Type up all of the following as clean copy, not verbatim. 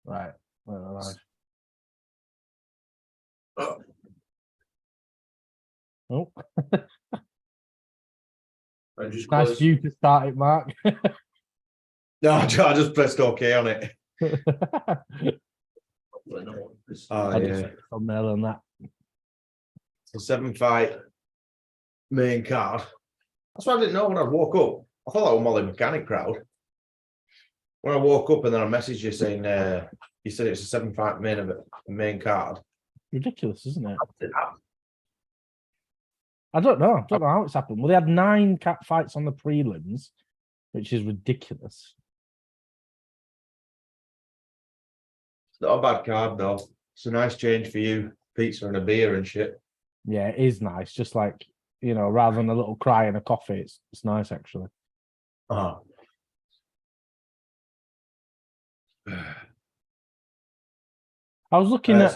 Right. Right. Oh, Oh, I just nice closed. view to start it, Mark. No, I just pressed OK on it. Oh, I'll yeah. just set the thumbnail on that. So 7-fight main card. That's why I didn't know when I woke up. I thought that was Molly Mechanic crowd. When I woke up and then I messaged you saying you said it's a 7-fight main card. Ridiculous, isn't it? I don't know. I don't know how it's happened. Well, they had 9 cat fights on the prelims, which is ridiculous. It's not a bad card though. It's a nice change for you. Pizza and a beer and shit. Yeah, it is nice. Just like, rather than a little cry and a coffee, it's nice actually. Oh. I was looking at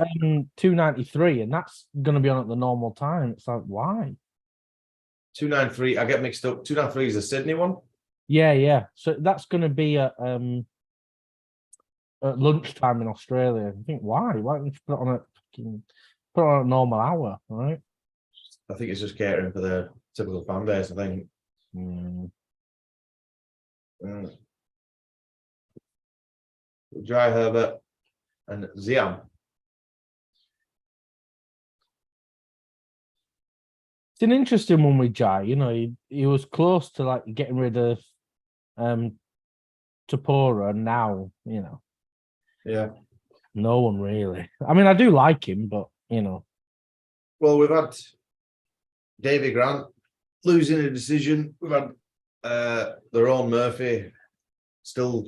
293, and that's going to be on at the normal time. It's like, why? 293. I get mixed up. 293 is the Sydney one. Yeah. So that's going to be at lunchtime in Australia. I think why? Why don't you put it on a normal hour, right? I think it's just catering for the typical fan base. I think. Dry Herbert and Ziam. It's an interesting one with Jai. He was close to like getting rid of Tybura. Now, Yeah. no one really. I mean, I do like him, but Well, we've had Davy Grant losing a decision. We've had their own Murphy still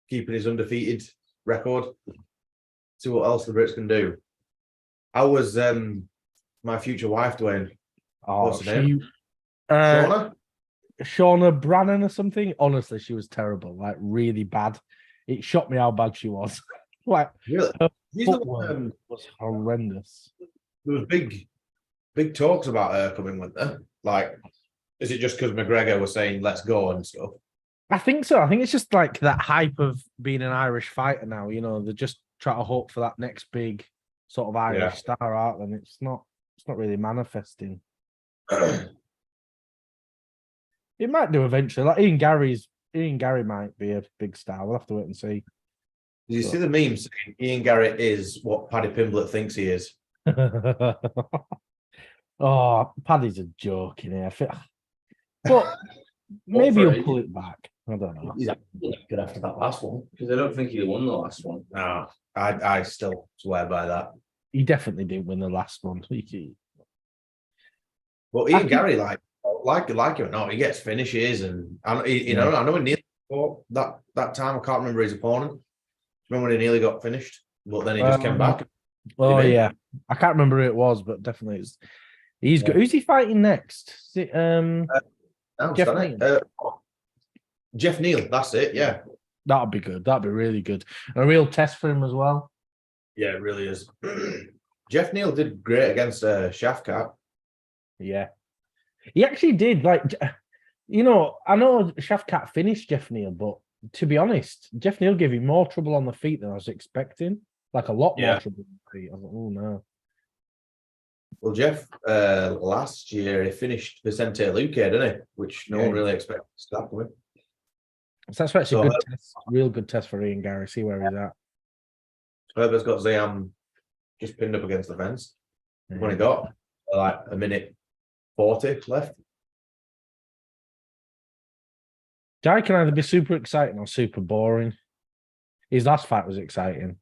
keeping his undefeated record. See what else the Brits can do. How was my future wife, Dwain? What's her name? Shauna Brannan or something. Honestly, she was terrible, like really bad. It shocked me how bad she was. Like, really? her footwork was horrendous. There was big talks about her coming with her. Like, is it just because McGregor was saying let's go and stuff? I think so. I think it's just like that hype of being an Irish fighter now. They just try to hope for that next big sort of Irish star, aren't they? And it's not really manifesting. It might do eventually. Like Ian Gary might be a big star. We'll have to wait and see. Did you see the meme saying Ian Garrett is what Paddy Pimblett thinks he is? Oh, Paddy's a joke in here. But maybe he'll pull it back. I don't know. He's good after that last one because I don't think he won the last one. No, I still swear by that. He definitely didn't win the last one. But Ian Gary, like him or not, he gets finishes, and I know he nearly fought that time. I can't remember his opponent. Remember when he nearly got finished, but then he just came back. Oh yeah, I can't remember who it was, but definitely he's good. Who's he fighting next? Is it Jeff Neal? Jeff Neal, that's it. Yeah, that'd be good. That'd be really good. A real test for him as well. Yeah, it really is. Jeff Neal did great against Shafkat. Yeah, he actually did. Like, I know Shafkat finished Jeff Neal, but to be honest, Jeff Neal gave him more trouble on the feet than I was expecting. Like a lot more trouble on the feet. I was like, oh no. Well, Jeff, last year he finished Vicente Luque, didn't he? Which no one really expected to happen with. So that's why it's a good test, real good test for Ian Gary. See where he's at. Herbert's got Ziam just pinned up against the fence. When he got like a minute 40 left. Jai can either be super exciting or super boring. His last fight was exciting.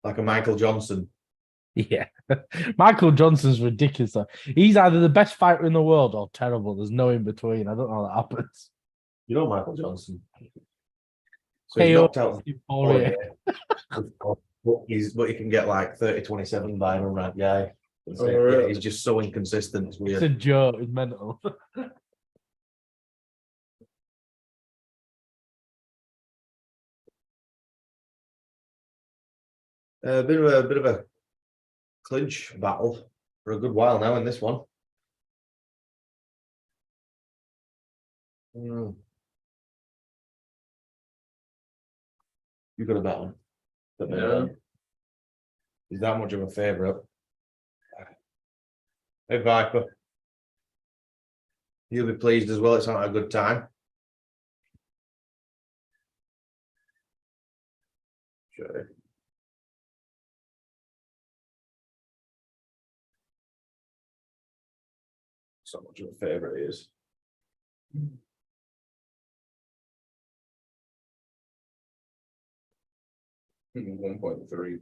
Like a Michael Johnson. Yeah. Michael Johnson's ridiculous. He's either the best fighter in the world or terrible. There's no in between. I don't know how that happens. You know Michael Johnson. So he's knocked out. But he can get like 30-27 by an unranked guy. Yeah, he's just so inconsistent. It's weird. It's a joke. It's mental. A bit of a clinch battle for a good while now in this one. You got a bet on. Yeah. He's that much of a favourite. Hey Viper. You'll be pleased as well. It's not a good time. Sure. So much of a favourite he is. 1.3.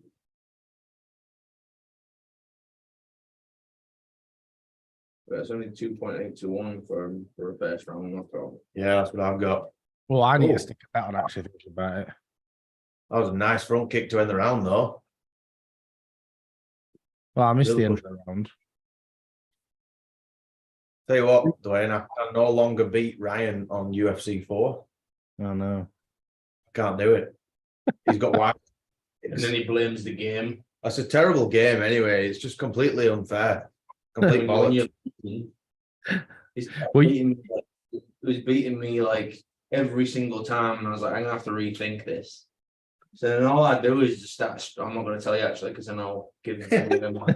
But it's only 2.8 to 1 for a first round knockout. Yeah, that's what I've got. Well, I need Oh. to stick a bet on actually thinking about it. That was a nice front kick to end the round, though. Well, I missed the end Liverpool. of the round. Tell you what, Dwayne, I can no longer beat Ryan on UFC 4. I know. Can't do it. He's got white. And then he blames the game. That's a terrible game anyway. It's just completely unfair. Complete bollocks. He's Well, beating me like every single time, and I was like, I'm gonna have to rethink this. So then all I do is just start. I'm not going to tell you actually, because then I'll give him my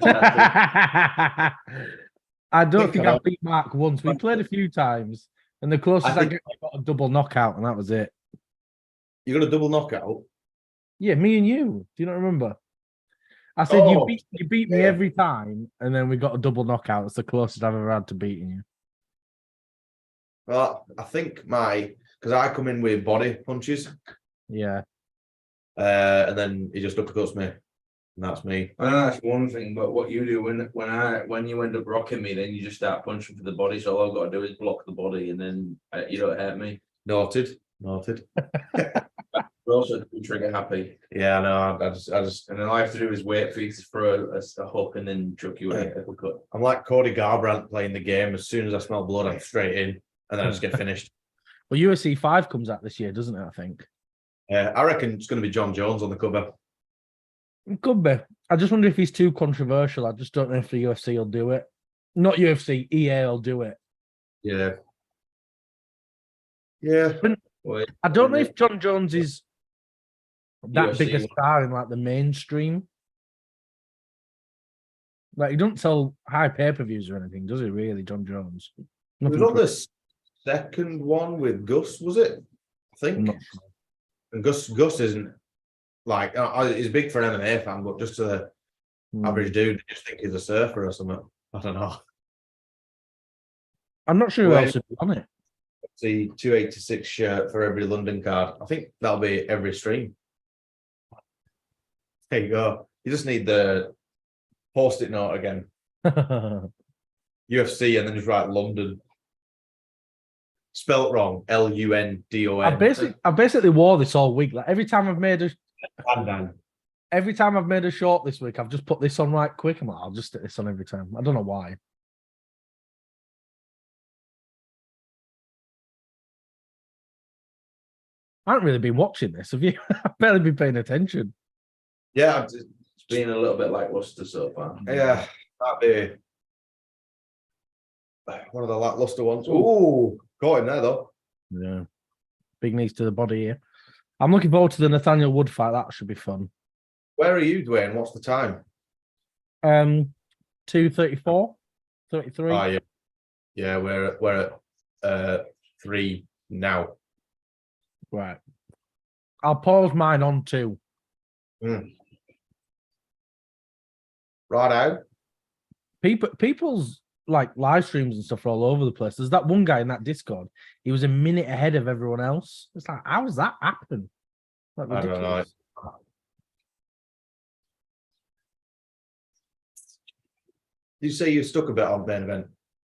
I don't think I beat Mark once. We played a few times, and the closest I got a double knockout, and that was it. You got a double knockout? Yeah, me and you. Do you not remember? I said you beat me every time, and then we got a double knockout. It's the closest I've ever had to beating you. Well, I think because I come in with body punches. Yeah. And then he just uppercuts me. And that's me. I know that's one thing, but what you do when you end up rocking me, then you just start punching for the body. So all I've got to do is block the body, and then you don't hurt me. Noted. We're also trigger happy. Yeah, no, I just, and then all I have to do is wait for you to throw a hook and then chuck you in a uppercut. I'm like Cody Garbrandt playing the game. As soon as I smell blood, I'm straight in, and then I just get finished. Well, UFC 5 comes out this year, doesn't it? I think. Yeah, I reckon it's going to be John Jones on the cover. It could be. I just wonder if he's too controversial. I just don't know if the UFC will do it. Not UFC, EA will do it. Yeah. Yeah. I don't know if John Jones is that UFC big a star in like the mainstream. Like he doesn't sell high pay-per-views or anything, does he? Really, John Jones? It was on the second one with Gus, was it? I think. Sure. And Gus isn't like he's big for an MMA fan, but just to the average dude, I just think he's a surfer or something. I don't know. I'm not sure who else would be on it. The 286 shirt for every London card. I think that'll be every stream. There you go. You just need the post-it note again. UFC and then just write London. Spelt wrong. LUNDON. I basically wore this all week. Like every time I've made a short this week, I've just put this on right quick. I'm like, I'll just stick this on every time. I don't know why. I haven't really been watching this, have you? I've barely been paying attention. Yeah, It's been a little bit lackluster so far. yeah, that'd be one of the lackluster ones. Ooh, got him there though. Yeah, big knees to the body here. I'm looking forward to the Nathaniel Wood fight. That should be fun. Where are you, Dwayne? What's the time? 2:34, 33. Oh, yeah. Yeah, we're at 3 now. Right. I'll pause mine on 2. Right out. People's like live streams and stuff are all over the place. There's that one guy in that Discord. He was a minute ahead of everyone else. It's like, how does that happen? Like, I don't know. You say you stuck a bit on main event.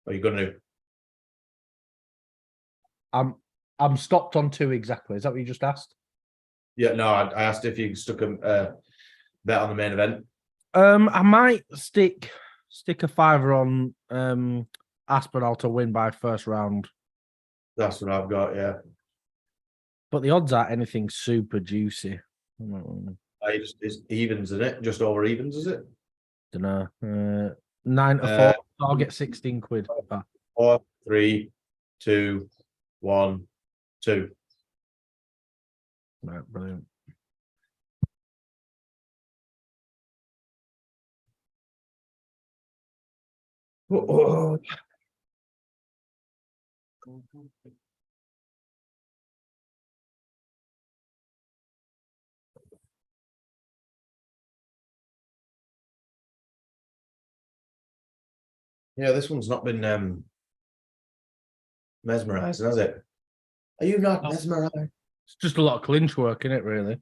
Are you going to? I'm stopped on 2 exactly. Is that what you just asked? Yeah, no. I asked if you stuck a bet on the main event. I might stick a $5 on Aspinall to win by first round. That's what I've got. Yeah. But the odds are anything super juicy. It's evens, isn't it? Just over evens, is it? Don't know. 9 to 4. I'll get 16 quid. 4, 3, 2, 1, 2. Right, brilliant. Oh. Yeah, this one's not been mesmerising, has it? Are you not No. mesmerised? It's just a lot of clinch work in it, really.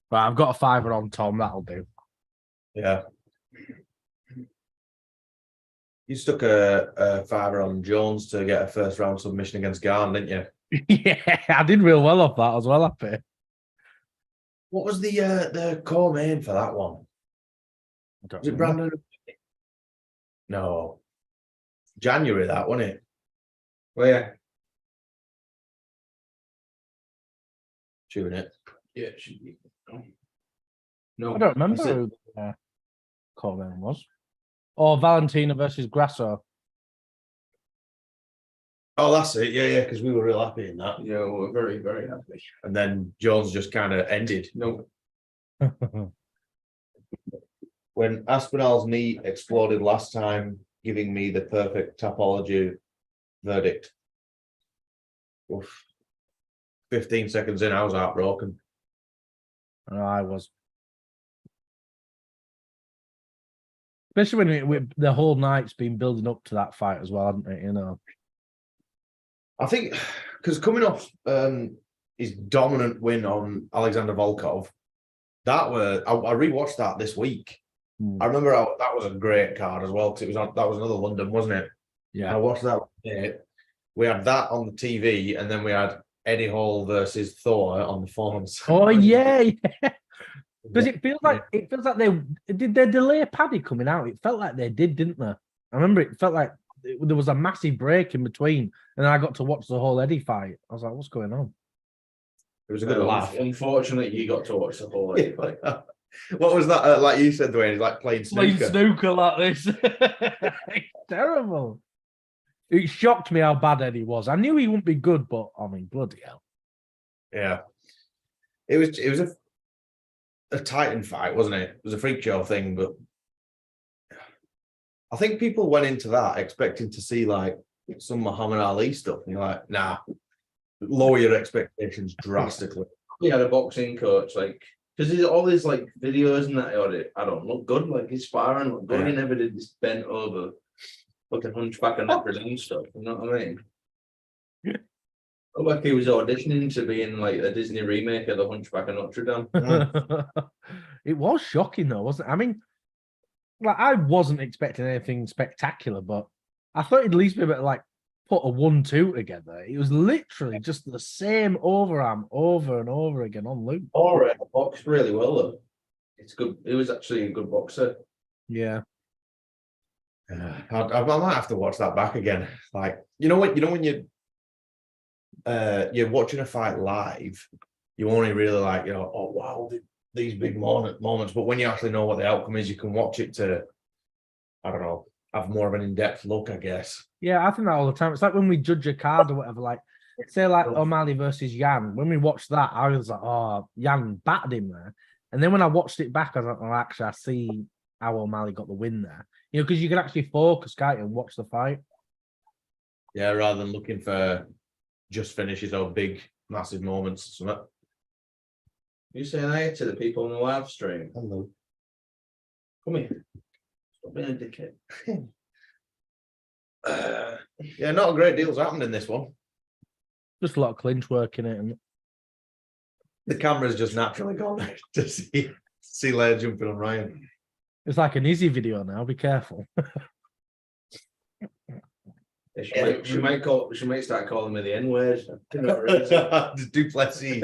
Right, I've got a fiver on Tom. That'll do. Yeah. You stuck a fiver on Jones to get a first round submission against Garn, didn't you? Yeah, I did real well off that as well, I think. What was the core main for that one? Was it Brandon? No. January, that, wasn't it? Well, yeah. Chewing it. Yeah, it should be. I No. don't remember That's it. who the Coleman was. Or Valentina versus Grasso. Oh, that's it. Yeah, yeah, because we were real happy in that. Yeah, we're very, very happy. And then Jones just kind of ended. No. When Aspinall's knee exploded last time, giving me the perfect topology verdict. Oof. 15 seconds in, I was heartbroken. I was. Especially when the whole night's been building up to that fight as well, hasn't it? You know. I think because coming off his dominant win on Alexander Volkov, I rewatched that this week. I remember that was a great card as well because that was another London, wasn't it? Yeah. I watched that. We had that on the TV, and then we had Eddie Hall versus Thor on the phones. Oh yeah. Because it feels like they did they delay Paddy coming out. It felt like they did, didn't they? I remember it felt like there was a massive break in between, and then I got to watch the whole Eddie fight. I was like, "What's going on?" It was a good laugh. Unfortunately, you got to watch the whole. What was that? Like you said, Dwain, it's like playing snooker. Playing snooker like this. It's terrible. It shocked me how bad Eddie was. I knew he wouldn't be good, but I mean, bloody hell. Yeah, it was a Titan fight, wasn't it? It was a freak show thing, but I think people went into that expecting to see like some Muhammad Ali stuff, and you're like, nah, lower your expectations drastically. He had a boxing coach, like, because there's all these like videos and that I don't look good, like his sparring looked good. He never did this bent over, fucking hunchback and Notre Dame stuff. You know what I mean? Looked like he was auditioning to be in like a Disney remake of the Hunchback of Notre Dame. It was shocking though, wasn't it? I mean, like I wasn't expecting anything spectacular, but I thought he'd at least be able to like put a 1-2 together. It was literally just the same overarm over and over again on loop. All right, boxed really well though. It's good. It was actually a good boxer. Yeah. I might have to watch that back again. Like, you know when you're watching a fight live, you only really like, you know, oh wow, these big moments. But when you actually know what the outcome is, you can watch it to, I don't know, have more of an in-depth look, I guess. Yeah, I think that all the time. It's like when we judge a card or whatever, like say like O'Malley versus Yan. When we watched that, I was like, oh, Yan battered him there. And then when I watched it back, I was like, oh, actually, I see how O'Malley got the win there. You know, because you can actually focus, can't you, and watch the fight. Yeah, rather than looking for just finishes or big, massive moments or something. You saying hi to the people on the live stream? Hello. Come here. Stop being a dickhead. Yeah, not a great deal's happened in this one. Just a lot of clinch work in it. And The camera's just naturally gone to see Lair jumping on Ryan. it's like an easy video now. Be careful. She might start calling me the N-word. Duplessis.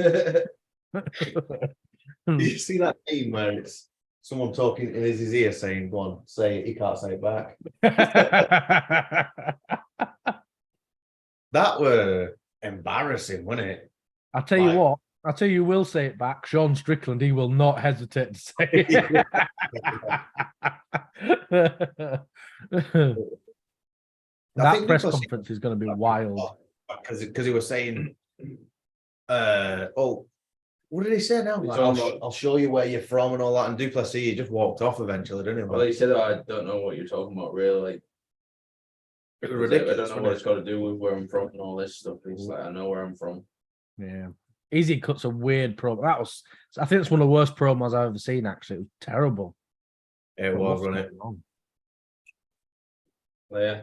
You see that meme where it's someone talking in his ear saying, go on, say it, he can't say it back. That were embarrassing, wasn't it? I'll tell you what. I'll tell you, will say it back. Sean Strickland, he will not hesitate to say it. That I think press Nicholas- conference is going to be wild. because he was saying, oh, what did he say now? It's Like, almost- I'll show you where you're from and all that. And Duplessis, he just walked off eventually, didn't he? Well, he said, I don't know what you're talking about, really. Like, It was I ridiculous. don't know what it's got to do with where I'm from and all this stuff. It's like, I know where I'm from. Yeah. Easy cuts a weird promo. I think it's one of the worst promos I've ever seen, actually. It was terrible. It But was, what's wasn't it? going on? Yeah.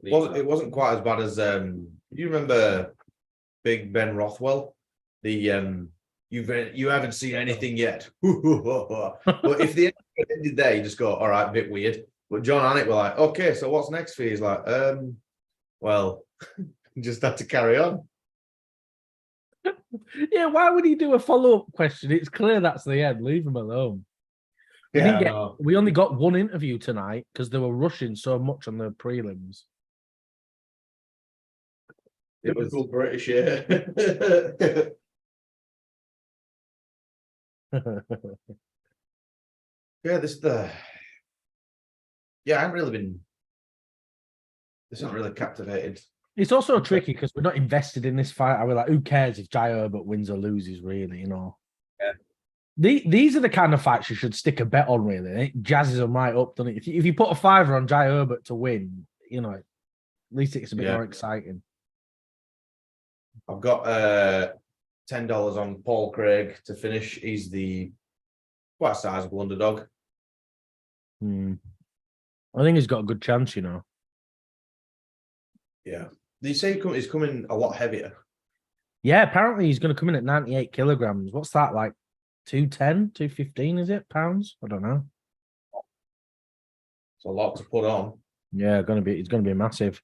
It wasn't quite as bad as you remember Big Ben Rothwell? The you haven't seen anything yet. But if the end ended there, you just go, all right, a bit weird. But John and it were like, okay, so what's next for you? He's like, well, just had to carry on. Yeah, why would he do a follow-up question? It's clear that's the end. Leave him alone. We only got one interview tonight because they were rushing so much on the prelims. It was Typical British, yeah. yeah, I haven't really been. This hasn't really captivated. It's also tricky because we're not invested in this fight. We're like, who cares if Jai Herbert wins or loses, really, you know? Yeah. These are the kind of fights you should stick a bet on, really. It jazzes them right up, doesn't it? If you put a fiver on Jai Herbert to win, you know, at least it's a bit more exciting. I've got $10 on Paul Craig to finish. He's the quite a sizable underdog. I think he's got a good chance, you know. Yeah. They say he's coming a lot heavier. Yeah, apparently he's going to come in at 98 kilograms. What's that, like 210, 215, is it? Pounds? I don't know. It's a lot to put on. Yeah, it's going to be massive.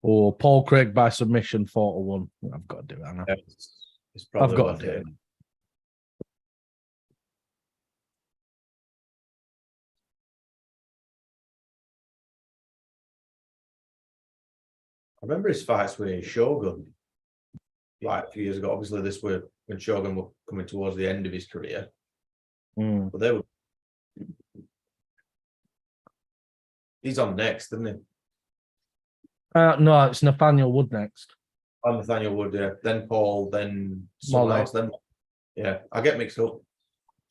Or Paul Craig by submission 4-1. I've got to do it, Anna. It's probably I've got worth to do it. it. I remember his fights with Shogun like a few years ago. Obviously, this were when Shogun were coming towards the end of his career. But they were. He's on next, isn't he? No, it's Nathaniel Wood next. I'm Nathaniel Wood, yeah. Then Paul, then someone Molly. else. Then yeah, I get mixed up.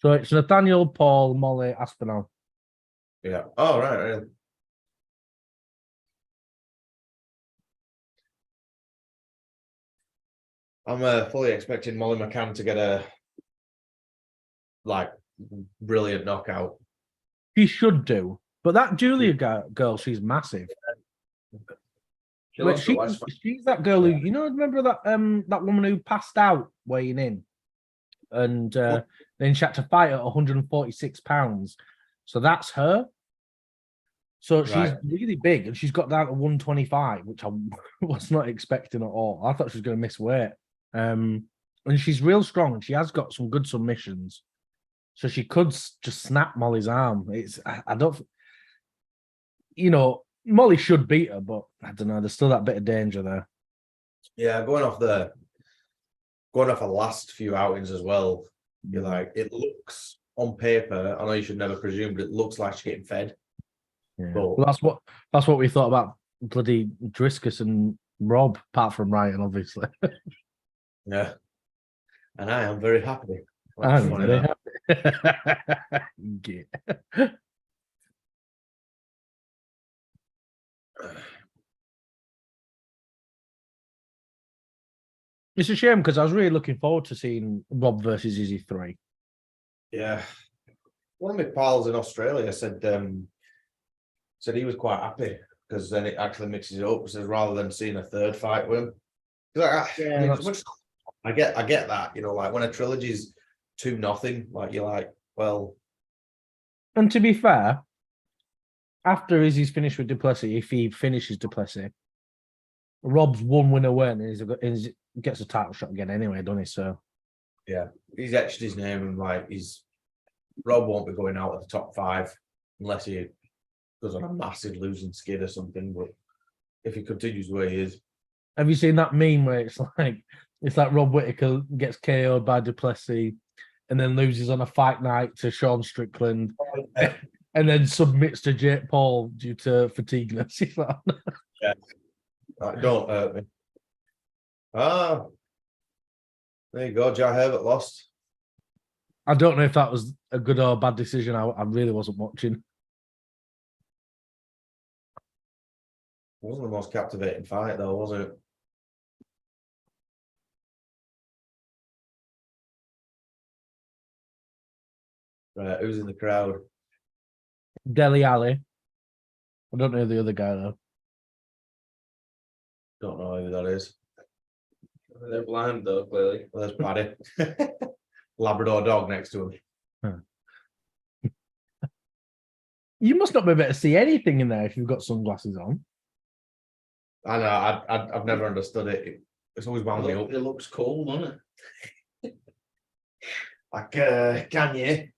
So it's Nathaniel, Paul, Molly, Aspinall. Yeah. Oh right, really. I'm fully expecting Molly McCann to get a brilliant knockout. She should do. But that Julia girl, she's massive. She's that girl who, you know, remember that that woman who passed out weighing in? And then she had to fight at 146 pounds. So that's her. So she's really big and she's got down to 125, which I was not expecting at all. I thought she was going to miss weight. And she's real strong and she has got some good submissions. So she could just snap Molly's arm. I don't, you know, Molly should beat her, but I don't know. There's still that bit of danger there. Yeah, going off the last few outings as well. You're like, it looks on paper. I know you should never presume, but it looks like she's getting fed. Yeah. But, Well, that's what we thought about bloody Driscus and Rob, apart from Ryan, obviously. yeah, and I am very happy. I'm very happy. It's a shame because I was really looking forward to seeing Rob versus Izzy 3. Yeah, one of my pals in Australia said he was quite happy because then it actually mixes it up. Says rather than seeing a third fight with him. I get that, you know, like when a trilogy's 2-0, like you're like, well. And to be fair, after Izzy's finished with Duplessis, if he finishes Duplessis, Rob's one win away and he gets a title shot again anyway, doesn't he? So yeah, he's etched his name and Rob won't be going out of the top 5 unless he goes on a massive losing skid or something. But if he continues the way he is, have you seen that meme where it's like It's like Rob Whittaker gets KO'd by Duplessis and then loses on a fight night to Sean Strickland and then submits to Jake Paul due to fatigueness. Yeah. Don't hurt me. Ah, there you go. Jai Herbert lost. I don't know if that was a good or bad decision. I really wasn't watching. It wasn't the most captivating fight, though, was it? Right, who's in the crowd? Deli Ali. I don't know the other guy though. Don't know who that is. They're blind though, clearly. Well, there's Paddy. Labrador dog next to him. You must not be able to see anything in there if you've got sunglasses on. I know. I've never understood it. It's always wound me up. It looks cool, doesn't it? Like Kanye.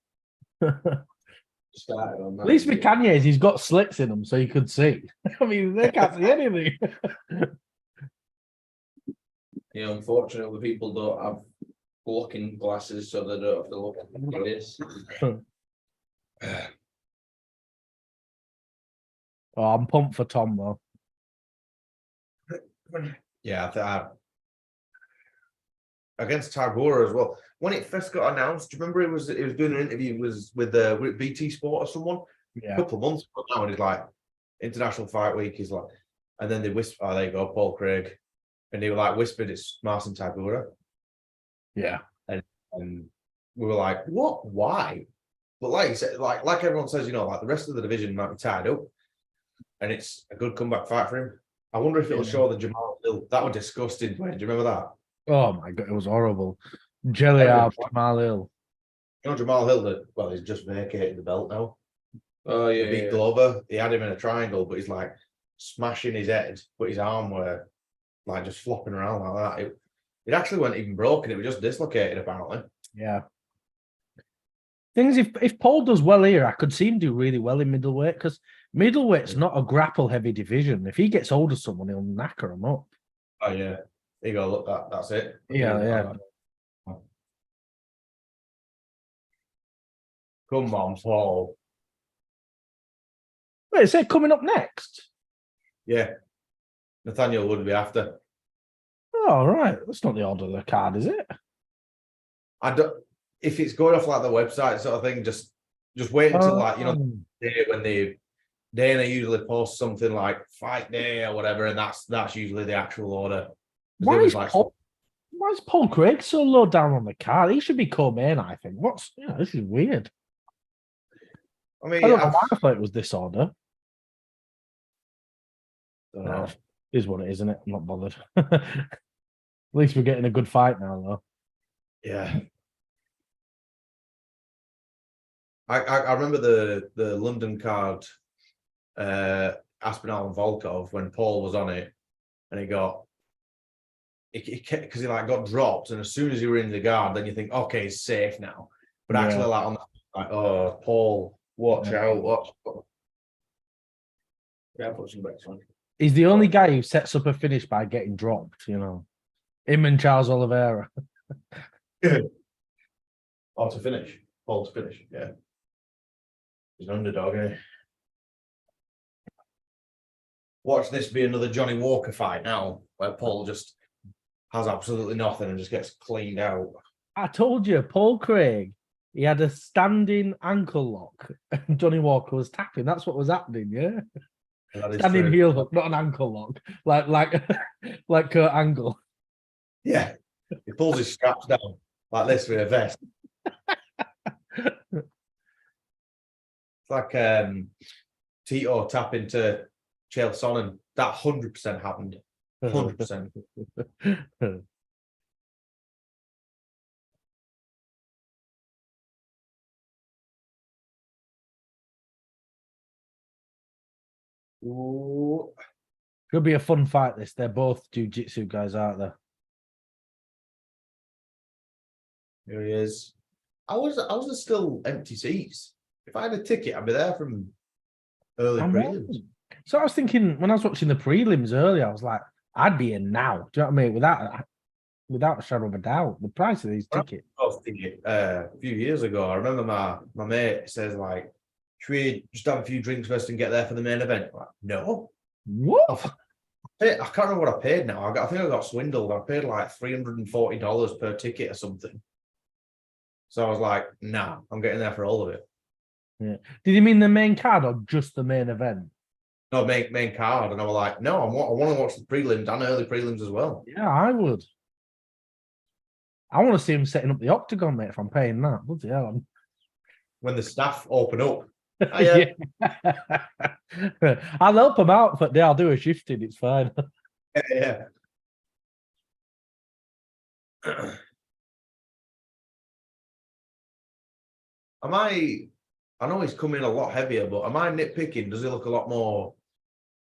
Started on that. At least with Kanye's, he's got slits in them so you could see. I mean, they can't see anything. Yeah, unfortunately, people don't have blocking glasses, so they don't have to look at this. Oh, I'm pumped for Tom though. Yeah, against Tybura as well. When it first got announced, do you remember it was doing an interview with BT Sport or someone Yeah. a couple of months ago now, and he's like, International Fight Week. He's like, and then they whisper, "Oh, there you go, Paul Craig," and they were like whispered, "It's Marcin Tybura," Yeah. and we were like, "What? Why?" But like you said, like everyone says, you know, like the rest of the division might be tied up, and it's a good comeback fight for him. I wonder if it'll show the Jamal Hill. That was disgusting. Dwayne. Do you remember that? Oh my god, it was horrible. Jelly out Jamal Hill. You know, Jamal Hill, he's just vacated the belt now. Oh yeah, He beat Glover. He had him in a triangle, but he's like smashing his head, but his arm were like just flopping around like that. It actually wasn't even broken. It was just dislocated, apparently. Yeah. Things if Paul does well here, I could see him do really well in middleweight because middleweight's not a grapple heavy division. If he gets hold of someone, he'll knacker him up. Oh yeah, there you go. Look, that's it. Yeah. Come on, Paul. Wait, is it coming up next? Yeah, Nathaniel would be after. Oh, right. That's not the order of the card, is it? I don't. If it's going off like the website sort of thing, just wait until like when Dana usually posts something like fight day or whatever, and that's usually the actual order. Why is Paul Craig so low down on the card? He should be co-main, I think. This is weird. I mean, I don't know why I thought it was this order. No. Is what it is, isn't it? I'm not bothered. At least we're getting a good fight now, though. Yeah. I remember the London card, Aspinall and Volkov, when Paul was on it, and because he like got dropped, and as soon as you were in the guard, then you think, okay, he's safe now. But actually, like on oh, Paul, watch out! Yeah, put some bets on. He's the only guy who sets up a finish by getting dropped. You know, him and Charles Oliveira. Oh, to finish, Paul to finish, yeah. He's an underdog, eh? Watch this be another Johnny Walker fight now, where Paul just has absolutely nothing and just gets cleaned out. I told you, Paul Craig, he had a standing ankle lock, and Johnny Walker was tapping. That's what was happening, yeah. Standing heel hook, not an ankle lock, like Kurt Angle. Yeah, he pulls his straps down like this with a vest. It's like Tito tapping to Chael Sonnen. That 100% happened. 100%. Ooh. Could be a fun fight. They're both jiu-jitsu guys, aren't they? Here he is. I was still empty seats. If I had a ticket, I'd be there from early prelims. So I was thinking when I was watching the prelims earlier, I was like, I'd be in now. Do you know what I mean? without a shadow of a doubt. The price of these tickets. I was thinking a few years ago. I remember my mate says like, "Should we just have a few drinks first and get there for the main event?" I'm like, no. What? I can't remember what I paid now. I think I got swindled. I paid like $340 per ticket or something. So I was like, nah, I'm getting there for all of it. Yeah. Did you mean the main card or just the main event? No, main card. And I was like, no, I want to watch the prelims and early prelims as well. Yeah, I would. I want to see him setting up the octagon, mate, if I'm paying that. Bloody hell. When the staff open up. Yeah. I'll help them out, but I'll do a shifting. It's fine. Yeah. I know he's coming a lot heavier, but am I nitpicking? Does he look a lot more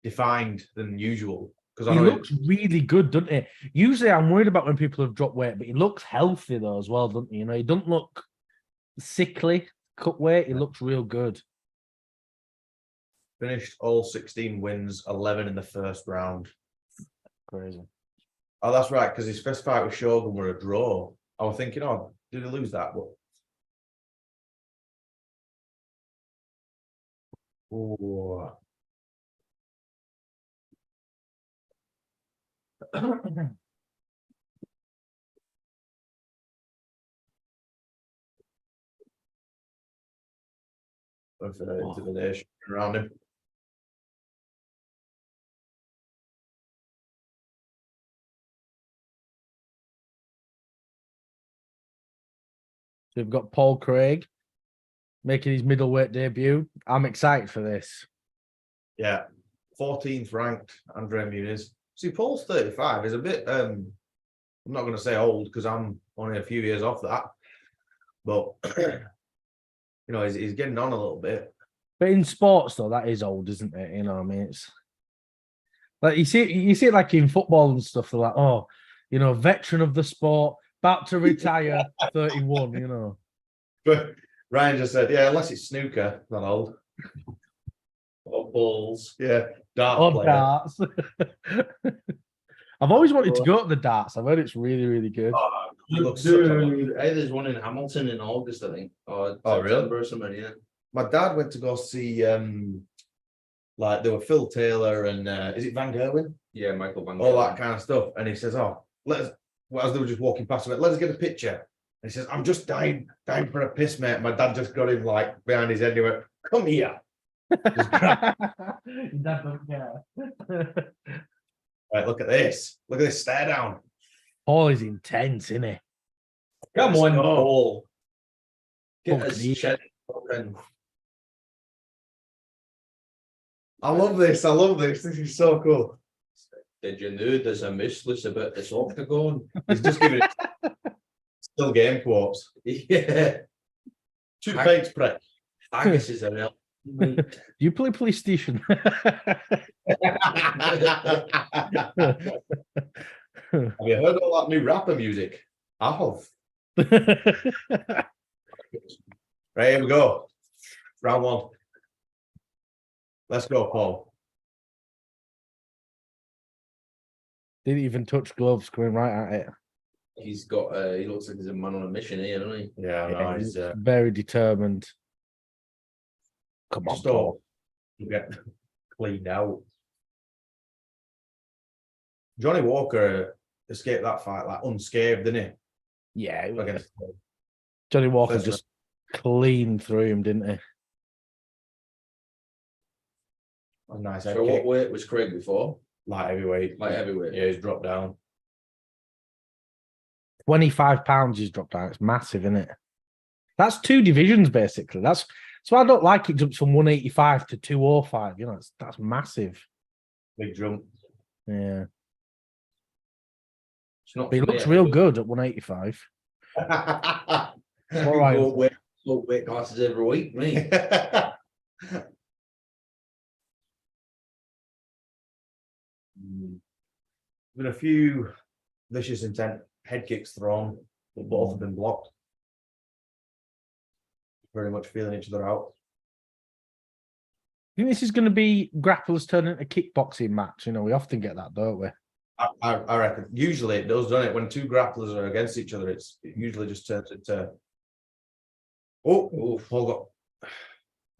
defined than usual? Because He looks really good, doesn't he? Usually I'm worried about when people have dropped weight, but he looks healthy though as well, doesn't he? You know, he doesn't look sickly, cut weight. He looks real good. finished all 16 wins, 11 in the first round. Crazy. Oh, that's right, because his first fight with Shogun were a draw. I was thinking, oh, did he lose that? But oh. Of intimidation around him. So we've got Paul Craig making his middleweight debut. I'm excited for this. Yeah, 14th ranked Andre Muniz. See, Paul's 35. Is a bit. I'm not going to say old because I'm only a few years off that, but you know, he's getting on a little bit. But in sports, though, that is old, isn't it? You know what I mean? It's like you see it like in football and stuff. They're like, oh, you know, veteran of the sport, about to retire, 31. You know. But Ryan just said, yeah, unless it's snooker, not old. Or balls, yeah, Darts. I've always wanted to go to the darts. I've heard it's really, really good. Oh, dude, there's one in Hamilton in August, I think. Or really? Or something, yeah. My dad went to go see, like there were Phil Taylor and is it Van Gerwen? Yeah, Michael Van Gerwen. All that kind of stuff. And he says, "Oh, as they were just walking past, let us get a picture." And he says, "I'm just dying for a piss, mate." My dad just got him like behind his head. And he went, "Come here." Dad don't care. Right, look at this. Look at this stare down. Paul is intense, isn't he? Come on, Paul. Get Fuck us me. shit. I love this. I love this. This is so cool. Did you know there's a mistless about this octagon? He's just giving it still game quotes. Yeah. 2 pints, prick. Haggis is a real. Do you play PlayStation? Have you heard all that new rapper music? I have. Right, here we go. Round 1. Let's go, Paul. Didn't even touch gloves, going right at it. He's got. He looks like he's a man on a mission here, doesn't he? Yeah, no, he's very determined. Come on, Paul. You get cleaned out. Johnny Walker escaped that fight like unscathed, didn't he? Yeah, Against Johnny Walker just clean through him, didn't he? a nice head So kick. what weight was Craig before? Light heavyweight. Light heavyweight. Yeah, he's dropped down. 25 pounds he's dropped down. It's massive, isn't it? That's 2 divisions, basically. That's so I don't like it jumps from 185 to 205. You know, that's massive. Big jump. Yeah. It's not. But he looks real good at 185. All right. Go weight classes every week, me. Been a few vicious intent head kicks thrown, but both have been blocked. Very much feeling each other out. I think this is going to be grapplers turning into kickboxing match. You know, we often get that, don't we? I reckon. Usually it does, doesn't it? When two grapplers are against each other, it usually just turns into. Oh, Paul got.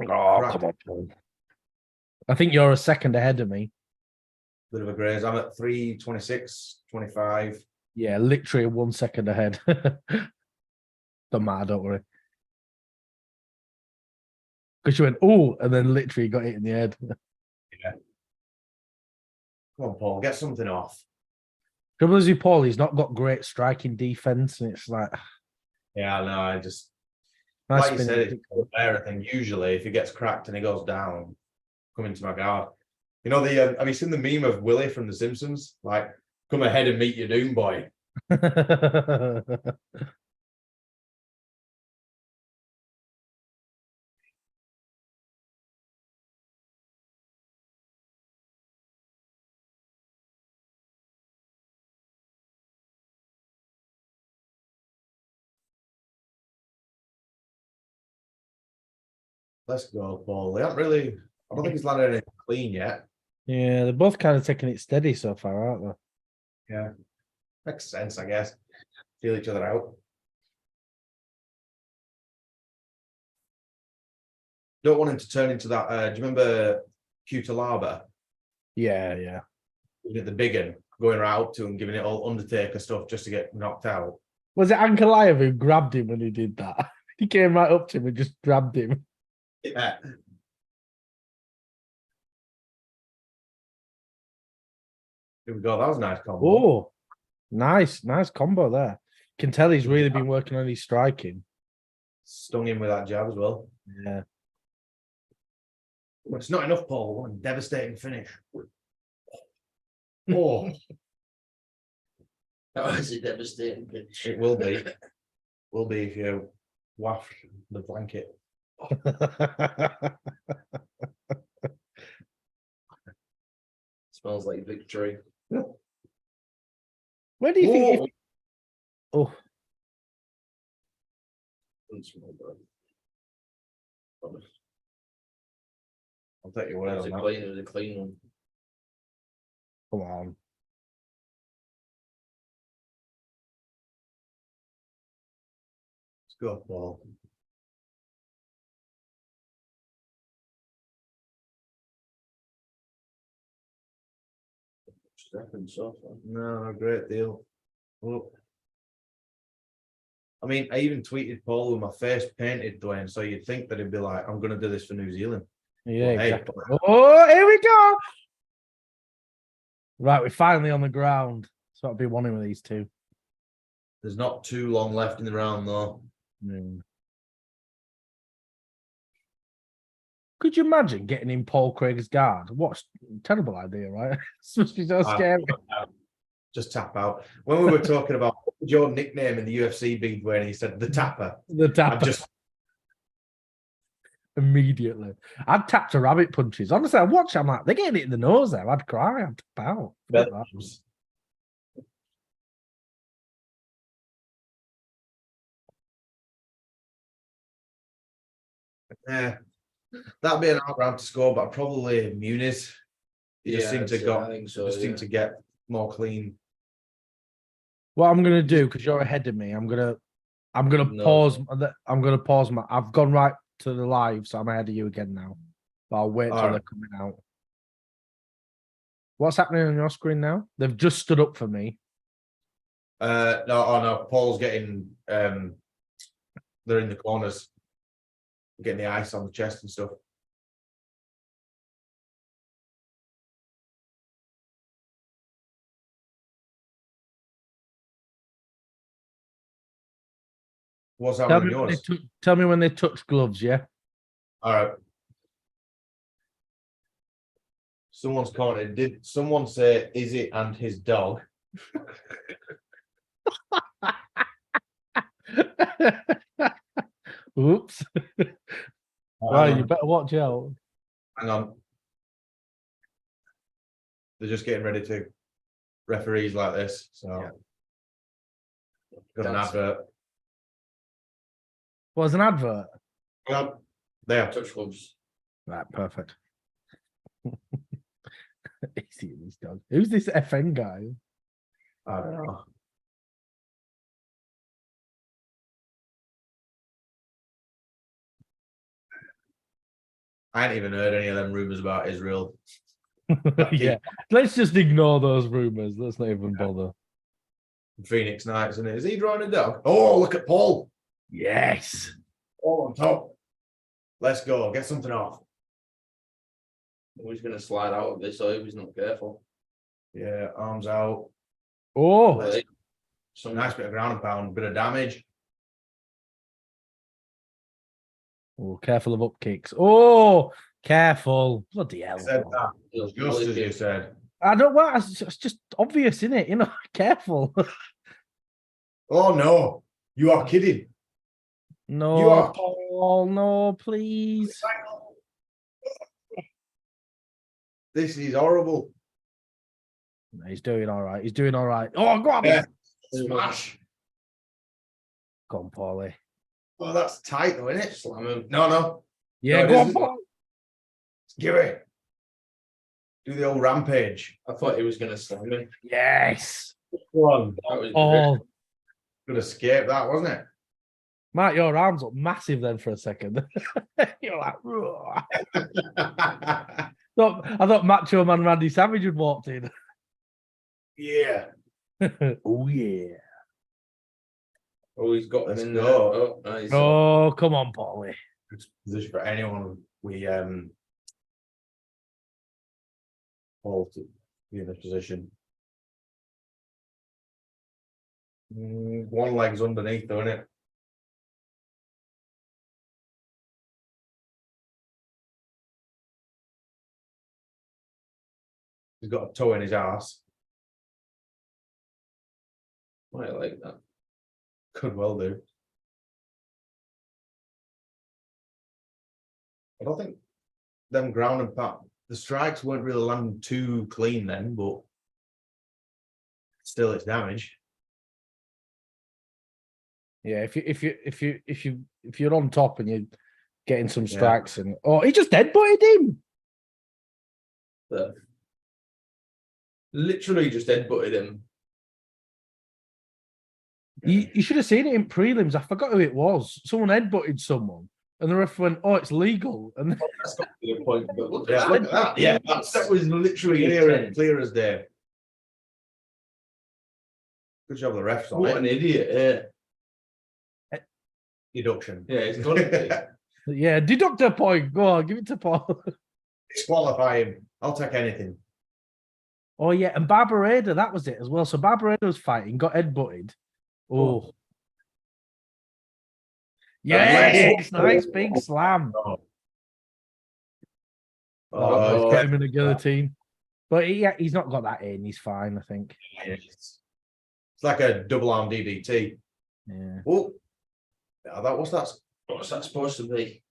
Oh, cracked. come on, Paul. I think you're a second ahead of me. Bit of a graze. I'm at 3:26:25. Yeah, literally 1 second ahead. Don't matter, don't worry. Because you went, oh, and then literally got hit in the head. Come on, Paul, get something off. Trouble is with Paul, he's not got great striking defense, and it's like Yeah, no, I just nice like you spin said, and it's kick. a fair thing. Usually, if he gets cracked and he goes down, come into my guard. You know the have you seen the meme of Willie from The Simpsons? Like, come ahead and meet your doom, boy. Let's go, Paul. They haven't really. I don't think he's landed anything clean yet. Yeah, they're both kind of taking it steady so far, aren't they? Yeah, makes sense, I guess. Feel each other out. Don't want him to turn into that. Do you remember Cutalaba? Yeah. The big one, going right up to him, giving it all Undertaker stuff just to get knocked out. Was it Ankalaev who grabbed him when he did that? He came right up to him and just grabbed him. Yeah. Here we go. That was a nice combo. Oh, nice combo there. Can tell he's really been working on his striking. Stung him with that jab as well. Yeah. Well, it's not enough, Paul. What a devastating finish. Oh, That was a devastating pitch. it will be. Will be if you waft the blanket. Smells like victory. Where do you think? Oh, Doesn't smell bad. I'll take your It word was on a that. clean, it was a clean one. come on. Let's go, Paul. Stepping so far. No, great deal. Oh. I mean, I even tweeted Paul with my face painted, Dwain, so you'd think that he'd be like, I'm going to do this for New Zealand. Yeah, Well, hey, exactly. Oh, here we go. Right, we're finally on the ground. So I'll be one of these two. There's not too long left in the round, though. Could you imagine getting in Paul Craig's guard? What a terrible idea, right? It's supposed to be so scary. Just tap out. When we were talking about your nickname in the UFC, Big Dwayne, he said the tapper. The tap I've just immediately. I'd tap to rabbit punches. Honestly, I watch. I'm like, they're getting it in the nose there. I'd cry. I'd tap out. Forget that. Yeah, that'd be an out round to score, but probably Muniz. He just seemed to I think so. just seemed to get more clean. What I'm gonna do, because you're ahead of me, I'm gonna No. pause. I'm gonna pause my. I've gone right to the live, so I'm ahead of you again now. But I'll wait till All they're coming out. What's happening on your screen now? They've just stood up for me. No, Paul's getting they're in the corners, getting the ice on the chest and stuff. What's Tell happening me, on when they yours? tell me when they touch gloves, yeah? All right. Someone's commented, did someone say Izzy and his dog? Oops. Wow, you better watch out. Hang on. They're just getting ready to referees like this. So got an That's- advert. Was an advert. Hang on. There. Touch gloves. Right, perfect. Easy, this dog. Who's this FN guy? I don't know. I ain't even heard any of them rumors about Israel. Yeah, let's just ignore those rumors. Let's not even bother. Phoenix Knights, isn't it? Is he drawing a dog? Oh, look at Paul. Yes. Paul on top. Let's go. Get something off. He's going to slide out of this, so if he's not careful. Yeah, arms out. Oh, Right. Some nice bit of ground and pound, bit of damage. oh, careful of up kicks. Oh, careful. Bloody hell. Said that. Just as you said. I don't well, it's just obvious, isn't it? You know, careful. Oh no, you are kidding. No, You are- Paul, no, please. This is horrible. No, he's doing all right. He's doing all right. Oh, go on. Yeah. Smash. Go on, Paulie. Oh, that's tight though, isn't it? Slam him. No. Yeah, No, it go on, isn't. Paul. Give it. Do the old rampage. I thought he was going to slam him. Yes. One. That was Oh, Good escape that, wasn't it? Matt, your arms look massive then for a second. You're like, "Roar." I thought Macho Man Randy Savage had walked in. Yeah. Oh, yeah. Oh, he's got Let's him in go. there. Oh, nice. Oh, come on, Paulie. Good position for anyone. We all to be in this position. One leg's underneath, though, isn't it? He's got a toe in his ass. I like that. Could well do. I don't think them ground and pound. The strikes weren't really landing too clean then, but still, it's damage. Yeah, if you're on top and you're getting some strikes and he just headbutted him. Literally just headbutted him. You should have seen it in prelims. I forgot who it was. Someone headbutted someone, and the ref went, "Oh, it's legal." And then, That's got to be a point. But look Yeah, at look at that. Yeah, that was literally clear as day. Good job, the refs on What an it. idiot! Deduction. Yeah, it's got to be. yeah, deduct a point. Go on, give it to Paul. Disqualify him. I'll take anything. Oh yeah, and Barbareda, that was it as well. So Barbareda was fighting, got headbutted. Oh. Yes, nice big slam. Oh, Put him in the guillotine. But he's not got that in. He's fine, I think. it's like a double arm DDT. Yeah. Oh, what's that? What's that supposed to be?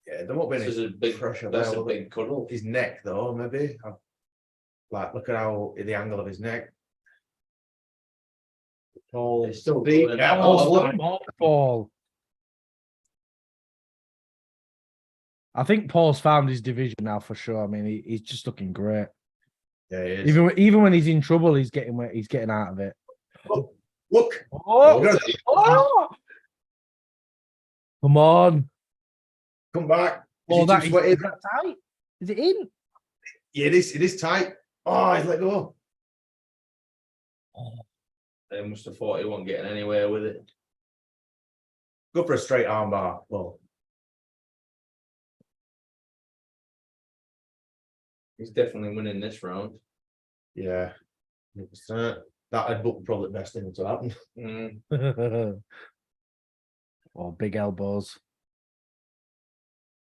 Yeah, there won't be This is any a big pressure That's there. a will there? big cuddle. His neck, though, maybe. Like, look at how the angle of his neck. Paul, It's still deep. going. Yeah, Come on, Paul. I think Paul's found his division now for sure. I mean, he's just looking great. Yeah, he is. Even when he's in trouble, he's getting out of it. Look. Oh, oh! Come on. Come back. Oh, Is he too sweaty? is that tight? Is it in? Yeah, it is. It is tight. Oh, he's let go. They must have thought he wasn't getting anywhere with it. Go for a straight arm bar. Well, He's definitely winning this round. yeah. 100%. That headbutt probably the best thing to happen. Oh, big elbows.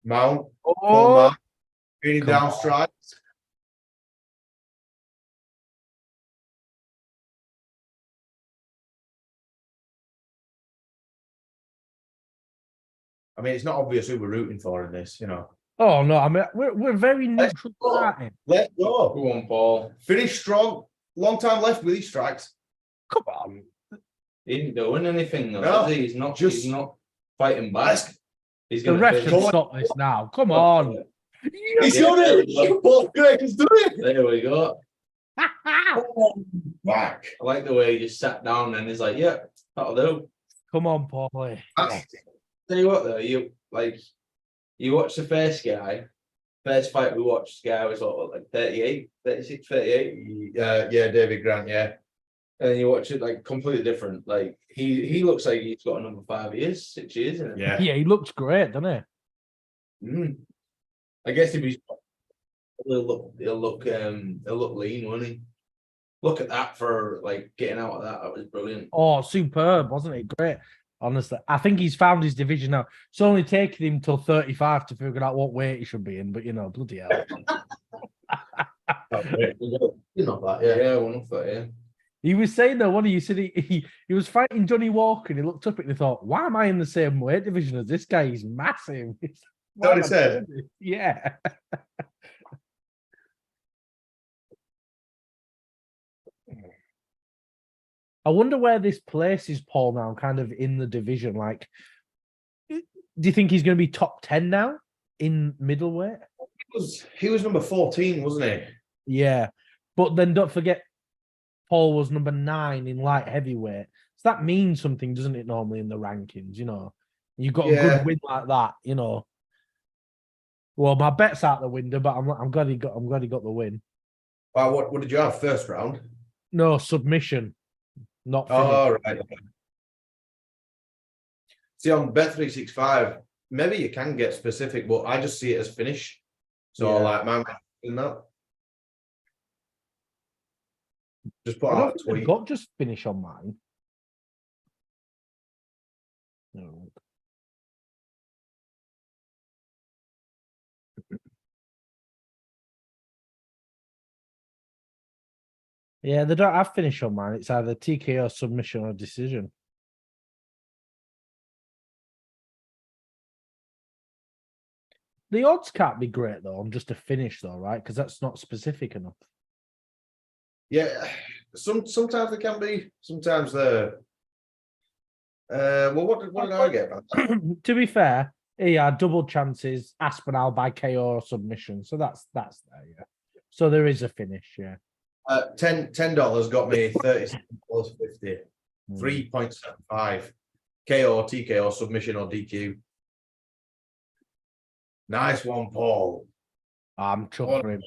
Mount. Full Oh, mount. Beating Come down on. strikes. I mean, it's not obvious who we're rooting for in this, you know. oh no! I mean, we're very neutral. go. Aren't we? Let's go. Go on, Paul. Finish strong. Long time left with these strikes. Come on. He ain't doing anything though. No, Is he? He's just- not fighting back. He's The gonna ref finish. should stop this now. Come on. He's done it. Both Greg has done it. There we go. Back. I like the way he just sat down and he's like, "Yeah, that'll do." Come on, Paulie. That's- Tell you what though, you watch the first guy, first fight we watched, the guy was what, like 38, 36, 38. yeah, David Grant, yeah. And you watch it like completely different. Like he looks like he's got another 5 years, 6 years in it. Yeah. Yeah, he looks great, doesn't he? Mm. I guess if he's he'll look lean, won't he? Look at that for like getting out of that. That was brilliant. Oh, superb, wasn't it? Great. Honestly, I think he's found his division now. It's only taken him till 35 to figure out what weight he should be in, but bloody hell. You know that, Yeah, one of that, yeah. He was saying though, he said he was fighting Johnny Walker and he looked up at it and he thought, why am I in the same weight division as this guy? He's massive. what he said? Yeah. I wonder where this places Paul now, kind of in the division. Like, do you think he's going to be top 10 now in middleweight? He was number 14, wasn't he? Yeah. But then don't forget, Paul was number 9 in light heavyweight. So that means something, doesn't it, normally in the rankings, You've got a good win like that, Well, my bet's out the window, but I'm glad he got the win. What did you have first round? No, submission. Not finish. Oh, right. See, on Bet365, maybe you can get specific, but I just see it as finish. So, Yeah. man, in that. Just put I out don't a think they've tweet. got just finish on mine. No. Yeah, they don't have finish on mine. It's either TKO, submission, or decision. The odds can't be great though on just a finish though, right? Because that's not specific enough. Yeah, sometimes they can be. Sometimes they're. Well, what did I get? To be fair, he had double chances, Aspinall by KO or submission. So that's there, yeah. So there is a finish, yeah. $10 got me 37 plus 50. 3.75. KO, TKO, submission, or DQ. Nice one, Paul. I'm chuffed for him.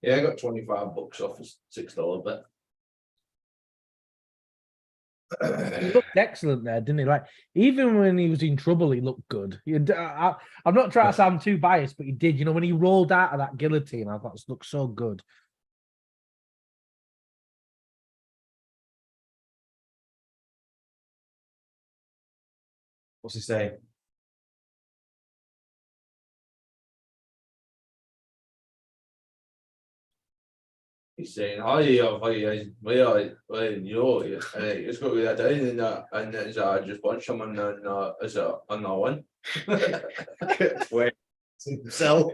Yeah, I got $25 off a $6 bet. He looked excellent there, didn't he? Like, even when he was in trouble, he looked good. I'm not trying to sound too biased, but he did. When he rolled out of that guillotine, I thought it looked so good. What's he saying? He's saying, it's got to be that day, and it's just watch someone and it's on that one. Wait, himself.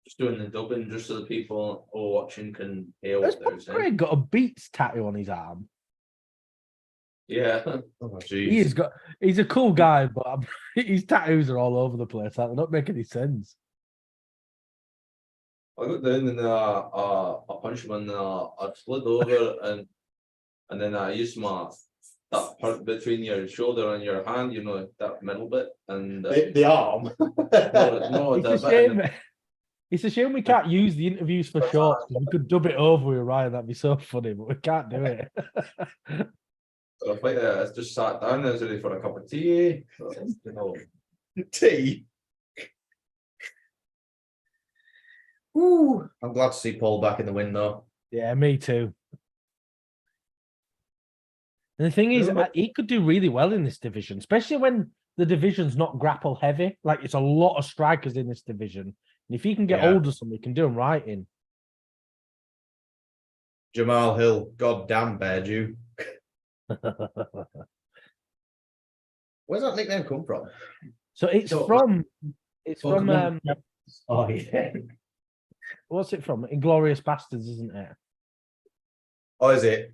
Just doing the dubbing, just so the people who are watching can hear Has what they're saying. Craig got a Beats tattoo on his arm? Yeah. Oh, He's a cool guy, but his tattoos are all over the place. Like, they don't make any sense. I got down and I punched him and I slid over and then I used that part between your shoulder and your hand, that middle bit, and the arm. It's a shame we can't use the interviews for shorts because we could dub it over with Ryan. That'd be so funny, but we can't do it. So I just sat down. I was ready for a cup of tea. Tea. Ooh, I'm glad to see Paul back in the win, though. Yeah, me too. And the thing is, he could do really well in this division, especially when the division's not grapple heavy. Like, it's a lot of strikers in this division. And if he can get hold of somebody, he can do them right in. Jamal Hill, goddamn bear Jew. Where's that nickname come from? So it's from Oh yeah. What's it from? Inglorious Bastards, isn't it? Oh, is it?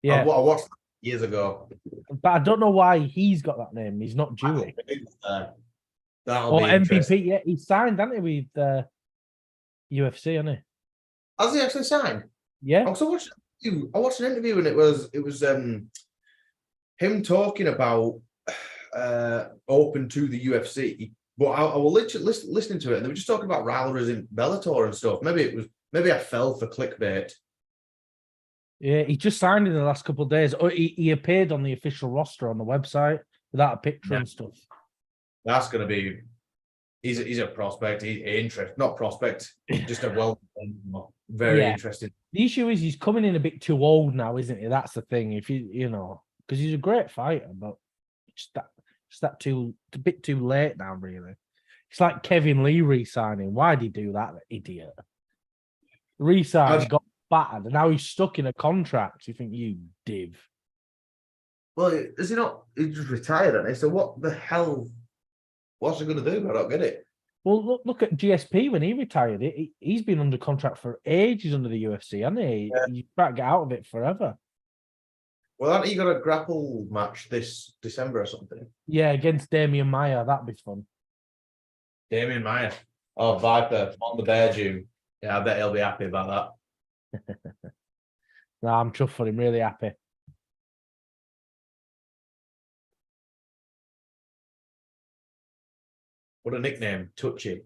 Yeah. I watched that years ago. But I don't know why he's got that name. He's not Jewish. That'll Or be interesting. MVP, yeah, he signed, hasn't he, with UFC, hasn't he? Has he actually signed? Yeah. I watched an interview and it was him talking about open to the UFC. But I was literally listening to it, and they were just talking about rivalries in Bellator and stuff. Maybe I fell for clickbait. Yeah, he just signed in the last couple of days. Oh, he appeared on the official roster on the website without a picture and stuff. That's going to be. He's a prospect. Not prospect. Just a very interesting. The issue is he's coming in a bit too old now, isn't he? That's the thing. If because he's a great fighter, but just a bit too late now, really. It's like Kevin Lee re-signing. Why'd he do that, idiot? Re-signed, got battered, and now he's stuck in a contract. You think, you div. Well, is he not? He just retired, hasn't he? So what the hell? What's he going to do? I don't get it. Well, look at GSP when he retired. He's been under contract for ages under the UFC, hasn't he? Yeah. You can't get out of it forever. Well, haven't you got a grapple match this December or something? Yeah, against Damian Maia. That'd be fun. Damian Maia. Oh, Viper on the Bear June. Yeah, I bet he'll be happy about that. No, I'm chuffed for him. Really happy. What a nickname, Touchy.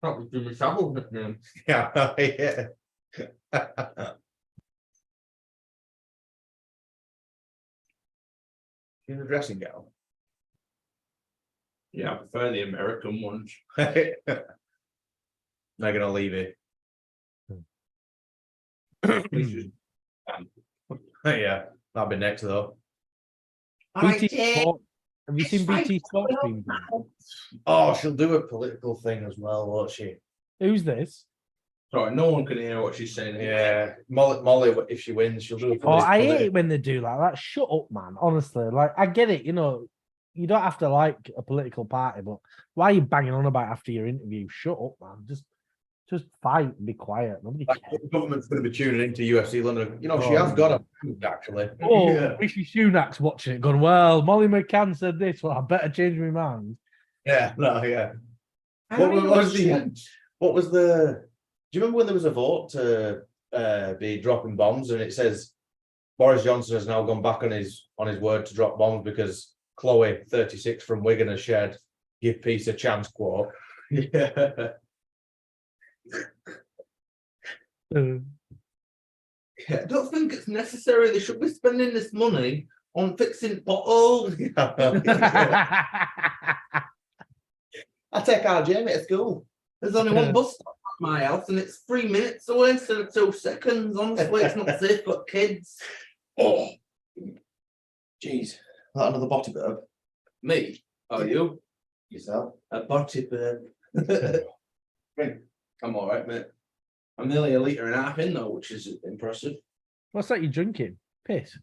That was Jimmy Savile's nickname. Yeah, yeah. In the dressing gown. Yeah, I prefer the American ones. Megan O'Leary. Yeah, that'll be next though. BT Sport. Have you seen BT Sports team? Oh, she'll do a political thing as well, won't she? Who's this? Sorry, no one can hear what she's saying. Yeah, Molly, if she wins, she'll do a Oh, I hate it when they do that. Shut up, man. Honestly, like, I get it. You don't have to like a political party, but why are you banging on about after your interview? Shut up, man. Just fight and be quiet. Nobody cares. The government's going to be tuning into UFC London. She has got a move, actually. Oh, Yeah. Rishi Sunak's watching it, going, well, Molly McCann said this. Well, I better change my mind. Yeah, no, yeah. What was the? Do you remember when there was a vote to be dropping bombs, and it says Boris Johnson has now gone back on his word to drop bombs because Chloe, 36 from Wigan, has shared "Give peace a chance" quote. Yeah. I don't think it's necessary. They should be spending this money on fixing potholes. I take our Jamie to school. There's only one bus stop at my house, and it's 3 minutes away instead of 2 seconds. Honestly, it's not safe for kids. Oh, jeez, not another body burp. Me? Oh, you? Yourself? A body burp. I'm all right, mate. I'm nearly 1.5 liters in though, which is impressive. What's that you're drinking? Piss.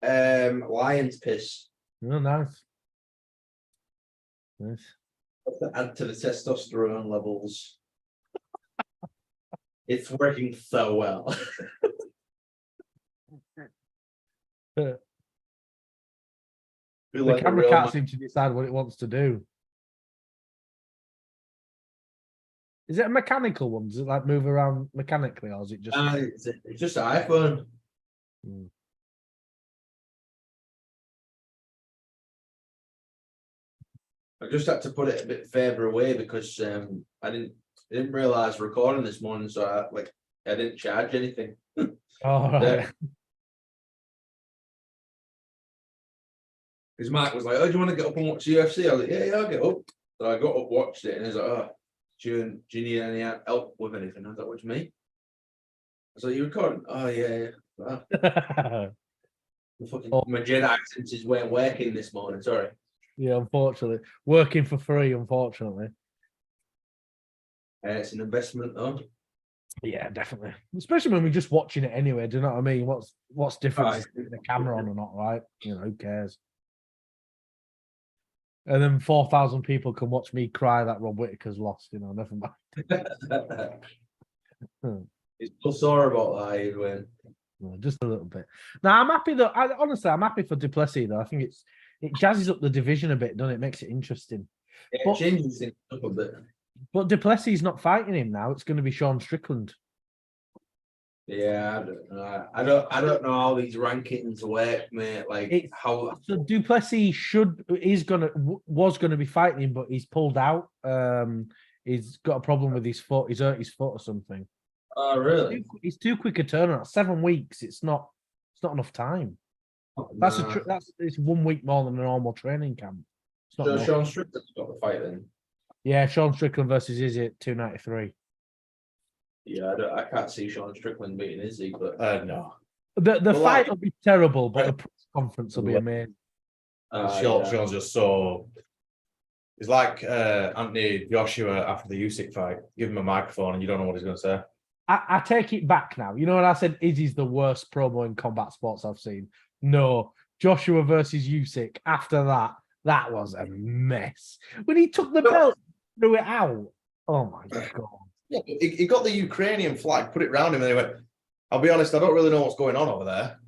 Lion's piss. Oh, nice. Nice. Add to the testosterone levels. It's working so well. The camera can't seem to decide what it wants to do. Is it a mechanical one? Does it like move around mechanically, or is it just? It's just an iPhone. I just had to put it a bit further away because I didn't realize recording this morning, so I didn't charge anything. Oh, right. Because Mark was like, "Oh, do you want to get up and watch UFC?" I was like, "Yeah, I'll get up." So I got up, watched it, and he was like, "Oh, do you need any help with anything?" I was like, "What do you mean?" I was like, "You recording?" "Oh, yeah." Wow. My Jedi senses weren't working this morning. Sorry. Yeah, unfortunately, working for free. Unfortunately, it's an investment, though. Yeah, definitely. Especially when we're just watching it anyway. Do you know what I mean? What's different? The camera on or not, right? Who cares? And then 4,000 people can watch me cry that Rob Whittaker's lost. Never mind. He's still sore about that, Dwain. Just a little bit. Now I'm happy though. Honestly, I'm happy for Duplessis though. I think it jazzes up the division a bit, doesn't it? Makes it interesting. Yeah, But- it changes things up a bit. But Duplessis is not fighting him now. It's going to be Sean Strickland. Yeah, I don't know. I don't know how these rankings work, mate. Like It's- how So Duplessis was gonna be fighting him, but he's pulled out. He's got a problem with his foot. He's hurt his foot or something. oh really? It's too quick a turnaround. 7 weeks. It's not enough time. That's Nah. it's 1 week more than a normal training camp. It's not So enough. Sean Strickland's got the fight then. Yeah, Sean Strickland versus Izzy at 293. Yeah, I can't see Sean Strickland beating Izzy, but No. The Well, fight like- will be terrible, but the press conference will be amazing. Sean's yeah. just so. It's like Anthony Joshua after the Usyk fight. Give him a microphone and you don't know what he's going to say. I take it back now. You know when I said Izzy's the worst promo in combat sports I've seen? No. Joshua versus Usyk. After that was a mess. When he took the belt, threw it out. Oh my God. Yeah, he got the Ukrainian flag, put it round him, and he went, I'll be honest, I don't really know what's going on over there.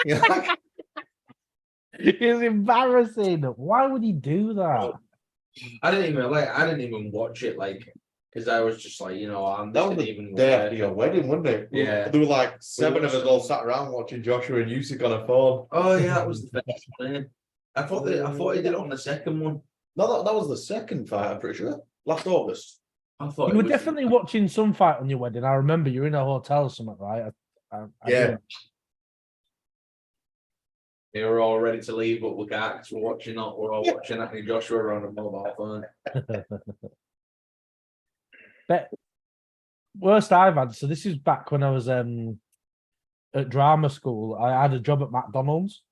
You know, like, It's embarrassing. Why would he do that? I didn't even watch it because I was just like, I'm that just was gonna the even day watch after it. your wedding, wasn't it? Yeah. There were like 7 of us all sat around watching Joshua and Usyk on a phone. Oh yeah, that was the best one. I thought he did it on the second one. No, that was the second fight, I'm pretty sure. Last August. I thought You were definitely watching some fight on your wedding. I remember you were in a hotel or something, right? Yeah. They were all ready to leave, but we can't 'cause we're all watching Anthony Joshua on a mobile phone. But worst I've had. So this is back when I was at drama school. I had a job at McDonald's,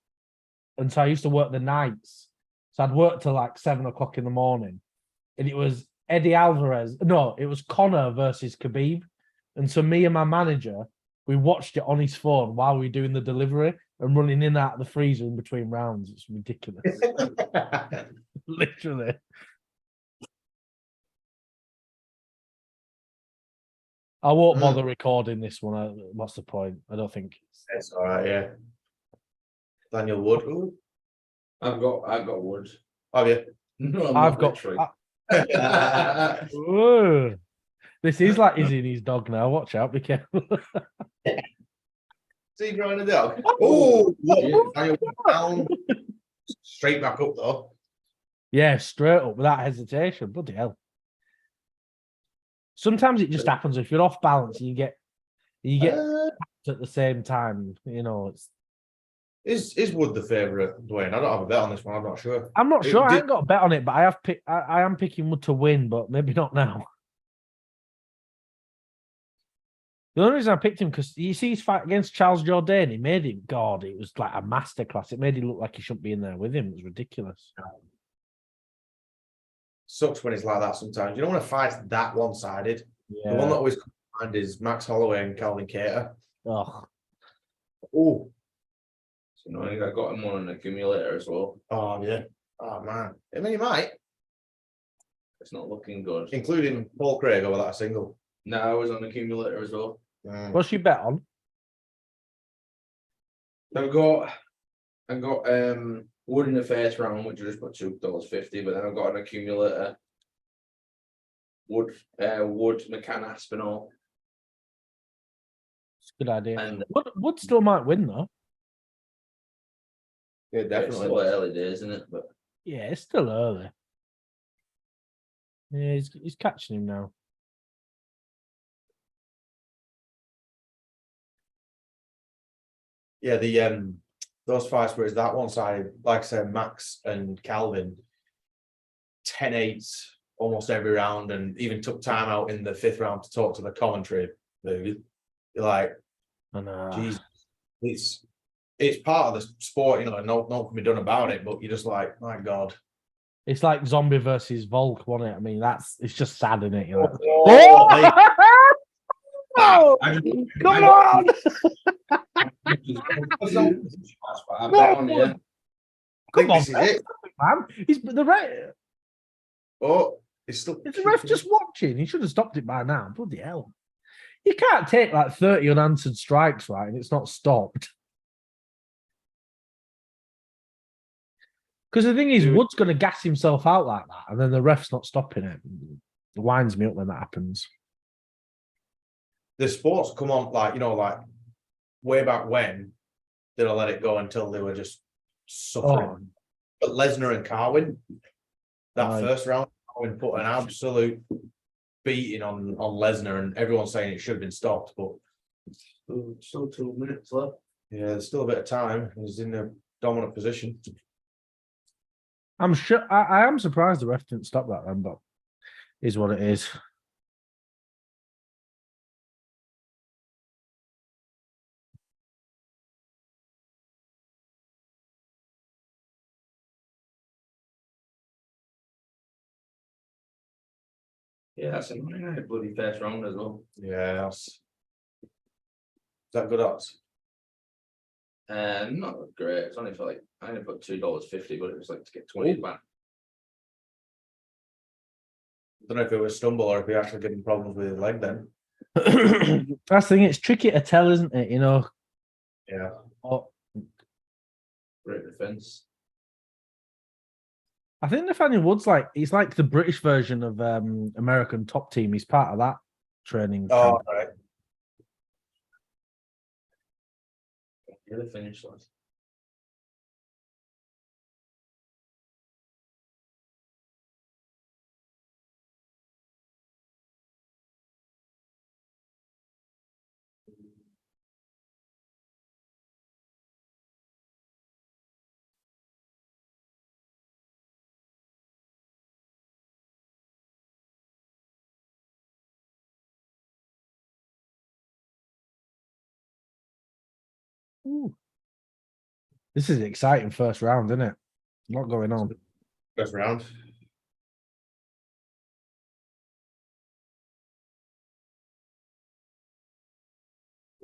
and so I used to work the nights. So I'd work till like 7 o'clock in the morning, and it was Eddie Alvarez. No, it was Connor versus Khabib, and so me and my manager, we watched it on his phone while we were doing the delivery and running in and out of the freezer in between rounds. It's ridiculous, literally. I won't bother recording this one. What's the point? I don't think. It's all right, yeah. Daniel Wood. Ooh. I've got wood. Have you? No, I've got. Whoa. This is like Izzy and his dog now. Watch out, be careful. See you growing a dog. Oh, Yeah. Daniel Wood down. Straight back up though. Yeah, straight up without hesitation. Bloody hell. Sometimes it just happens. If you're off balance, you get at the same time. It's. Is Wood the favourite, Dwain? I don't have a bet on this one. I'm not sure. I'm not It sure. I did- ain't got a bet on it, but I am picking Wood to win, but maybe not now. The only reason I picked him because you see his fight against Charles Jourdain, he made him. God, it was like a masterclass. It made him look like he shouldn't be in there with him. It was ridiculous. Sucks when it's like that sometimes. You don't want to fight that one-sided. Yeah. The one that always comes to mind is Max Holloway and Calvin Cater. Oh, Oh, So I think I got him on an accumulator as well. oh yeah. Oh man. I mean, he might, It's not looking good. including Paul Craig over that single. No, I was on accumulator as well. what's your bet on? I've got Wood in the first round, which I just put $2.50, but then I've got an accumulator. Wood McCann Aspinall. It's a good idea. And Wood still might win though. Yeah, it's definitely. still early days, isn't it? But Yeah, it's still early. Yeah, he's catching him now. Yeah, the those fights where it's that one side, like I said, Max and Calvin, 10-8 almost every round, and even took time out in the 5th round to talk to the commentary. You're like, And geez, it's part of the sport, you know, and no can be done about it. But you're just like, my God. it's like Zombie versus Volk, wasn't it? I mean, it's just sad, isn't it? Oh, I Come on! I bet on you. Come on, this is it. man. He's the ref. Oh, it's still. Is the ref just watching? He should have stopped it by now. Bloody hell! You can't take like 30 unanswered strikes, right? And it's not stopped. Because the thing is, Wood's going to gas himself out like that, and then the ref's not stopping it. It winds me up when that happens. The sports come on like way back when they'll let it go until they were just suffering. Oh. But Lesnar and Carwin, that Right. first round, Carwin put an absolute beating on Lesnar, and everyone's saying it should have been stopped, but Still 2 minutes left. yeah, there's still a bit of time. He's in a dominant position. I'm sure. I am surprised the ref didn't stop that then, but is what it is. Yeah, that's a bloody first round as well. Yeah, is that good odds? Not great. It's only for like I only put $2.50, but it was like to get 20 back. I don't know if it was a stumble or if he actually getting problems with his leg then. That's the thing. It's tricky to tell, isn't it? You know. Yeah. Oh, Great defense. I think Nathaniel Wood's he's like the British version of American Top Team. He's part of that training. Oh, camp. right. Yeah, the finish line. Ooh. This is an exciting first round, isn't it? A lot going on. First round.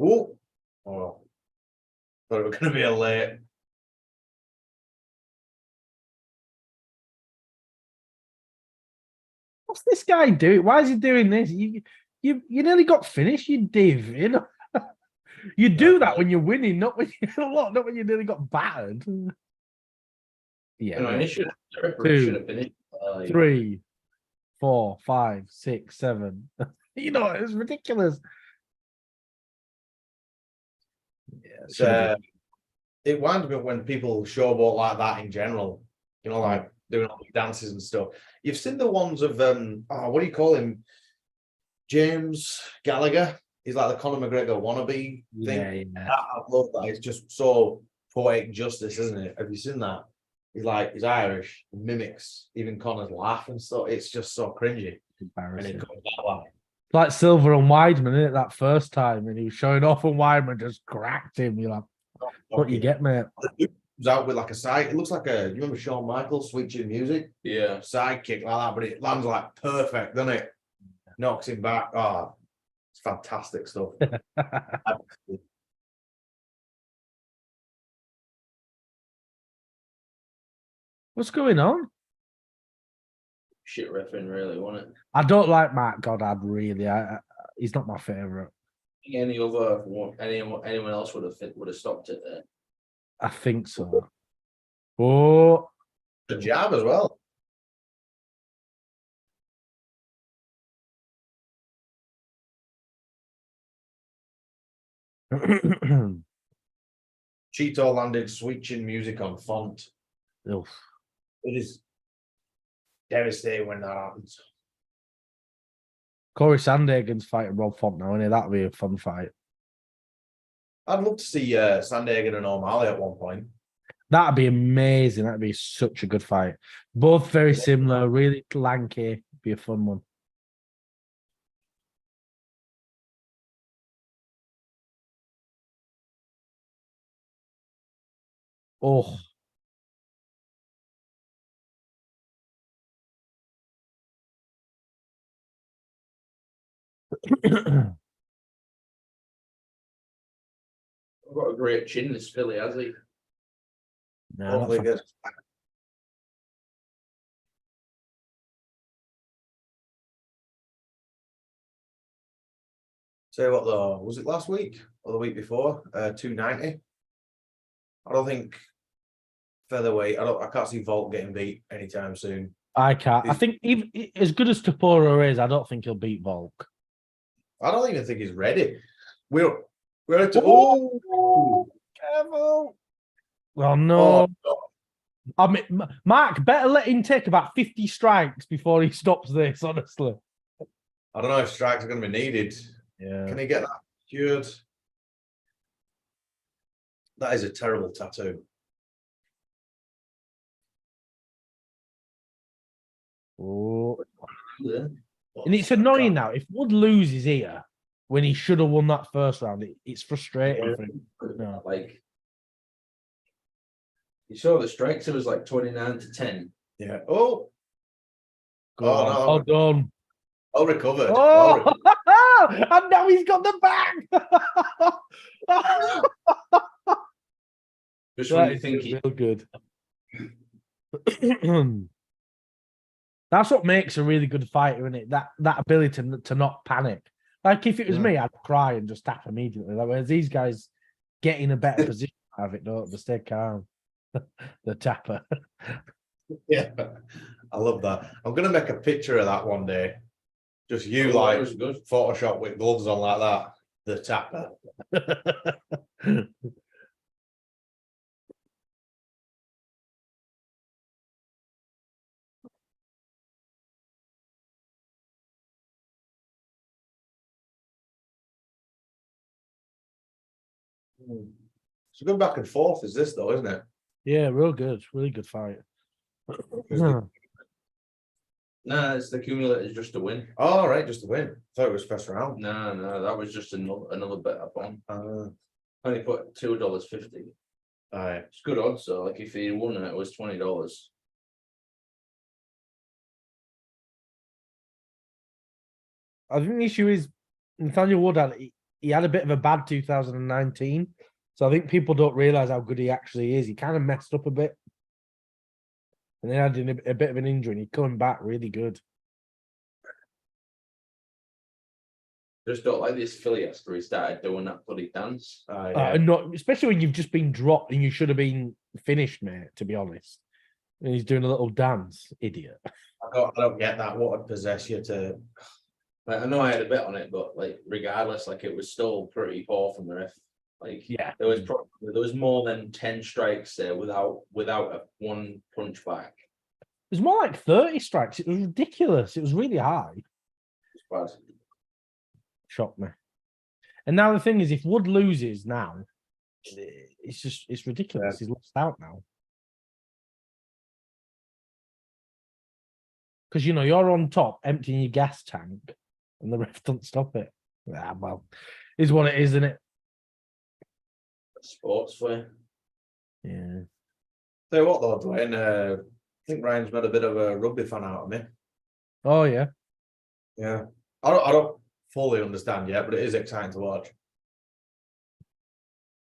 Oh, thought it was going to be a late. What's this guy doing? Why is he doing this? You nearly got finished, you div. You know, you do that when you're winning, not when not when you nearly got battered. Yeah. You know, he should have Two, finished. 3, 4, 5, 6, 7. You know, it was ridiculous. Yeah, It winds me up when people showboat like that in general. You know, like doing all the dances and stuff. You've seen the ones of what do you call him? James Gallagher. He's like the Conor McGregor wannabe thing. yeah. I love that. It's just so poetic justice, isn't it? Have you seen that? He's Irish, mimics even Conor's laugh and stuff. It's just so cringy. And it Embarrassing. goes that way. Like Silver and Weidman, isn't it? That first time, and he was showing off, and Weidman just cracked him. You're like, what you get, mate? Comes out with like a side. It looks like you remember Shawn Michaels switching music? Yeah. Side kick like that, but it lands like perfect, doesn't it? Knocks him back. Oh, it's fantastic stuff. What's going on? Shit refereeing, really, wasn't it? I don't like Mark Goddard, really. He's not my favourite. Anyone else would have stopped it there. I think so. Oh. The jab as well. Cheeto landed sweet chin music on Font. Oof. It is devastating when that happens. Corey Sandhagen's fighting Rob Font now, and that'll be a fun fight. I'd love to see Sandhagen and O'Malley at one point. That'd be amazing. That'd be such a good fight. Both very similar, really lanky. Be a fun one. Oh. I've got a great chin, this Philly, has he? No, Hopefully good. Say what though? Was it last week or the week before? 290. I don't think featherweight. I can't see Volk getting beat anytime soon. I can't. I think even as good as Tybura is, I don't think he'll beat Volk. I don't even think he's ready. We're at oh, careful. Oh no. God. I mean, Mark, better let him take about 50 strikes before he stops this, honestly. I don't know if strikes are going to be needed. Yeah. Can he get that cured? That is a terrible tattoo. Oh. Yeah. And it's annoying now. If Wood loses here when he should have won that first round, it's frustrating for him. No. Like, you saw the strikes, it was like 29-10. Yeah. Oh. Go Oh, on. no. Well done. Well recovered. Oh, Well recovered. and now he's got the back. Just when you think real good. That's what makes a really good fighter, isn't it? That ability to not panic. Like if it was me, I'd cry and just tap immediately. Whereas these guys get in a better position to have it, don't they? Stay calm. The tapper. Yeah. I love that. I'm gonna make a picture of that one day. Just you Oh, like that was good. Photoshop with gloves on like that. The tapper. It's a good back and forth, is this though, isn't it? Yeah, real good. Really good fight. Nah, it's the cumulative just a win. Oh, all right, just a win. Thought it was first round. No, that was just another bet up on. Only put $2.50. All right. It's good odds, so like if he won it was $20. I think the issue is Nathaniel Wood he had a bit of a bad 2019. So I think people don't realize how good he actually is. He kind of messed up a bit. And then had a bit of an injury and he's coming back really good. Just don't like this Philly after he started doing that bloody dance. Yeah. And not, especially when you've just been dropped and you should have been finished, mate, to be honest. And he's doing a little dance, idiot. I don't get that. What would possess you to? Like, I know I had a bet on it, but like regardless, like it was still pretty poor from the ref. Like Yeah, there was more than 10 strikes there without a one punch back. it was more like 30 strikes. It was ridiculous. It was really high. It's bad. Shocked me. And now the thing is, if Wood loses now, it's ridiculous. He's lost out now. Because you're on top, emptying your gas tank, and the ref doesn't stop it. Ah, well, is what it is, isn't it? Sports for you. Yeah. Tell you what though, Dwain, I think Ryan's made a bit of a rugby fan out of me. Oh yeah. Yeah. I don't fully understand yet, but it is exciting to watch.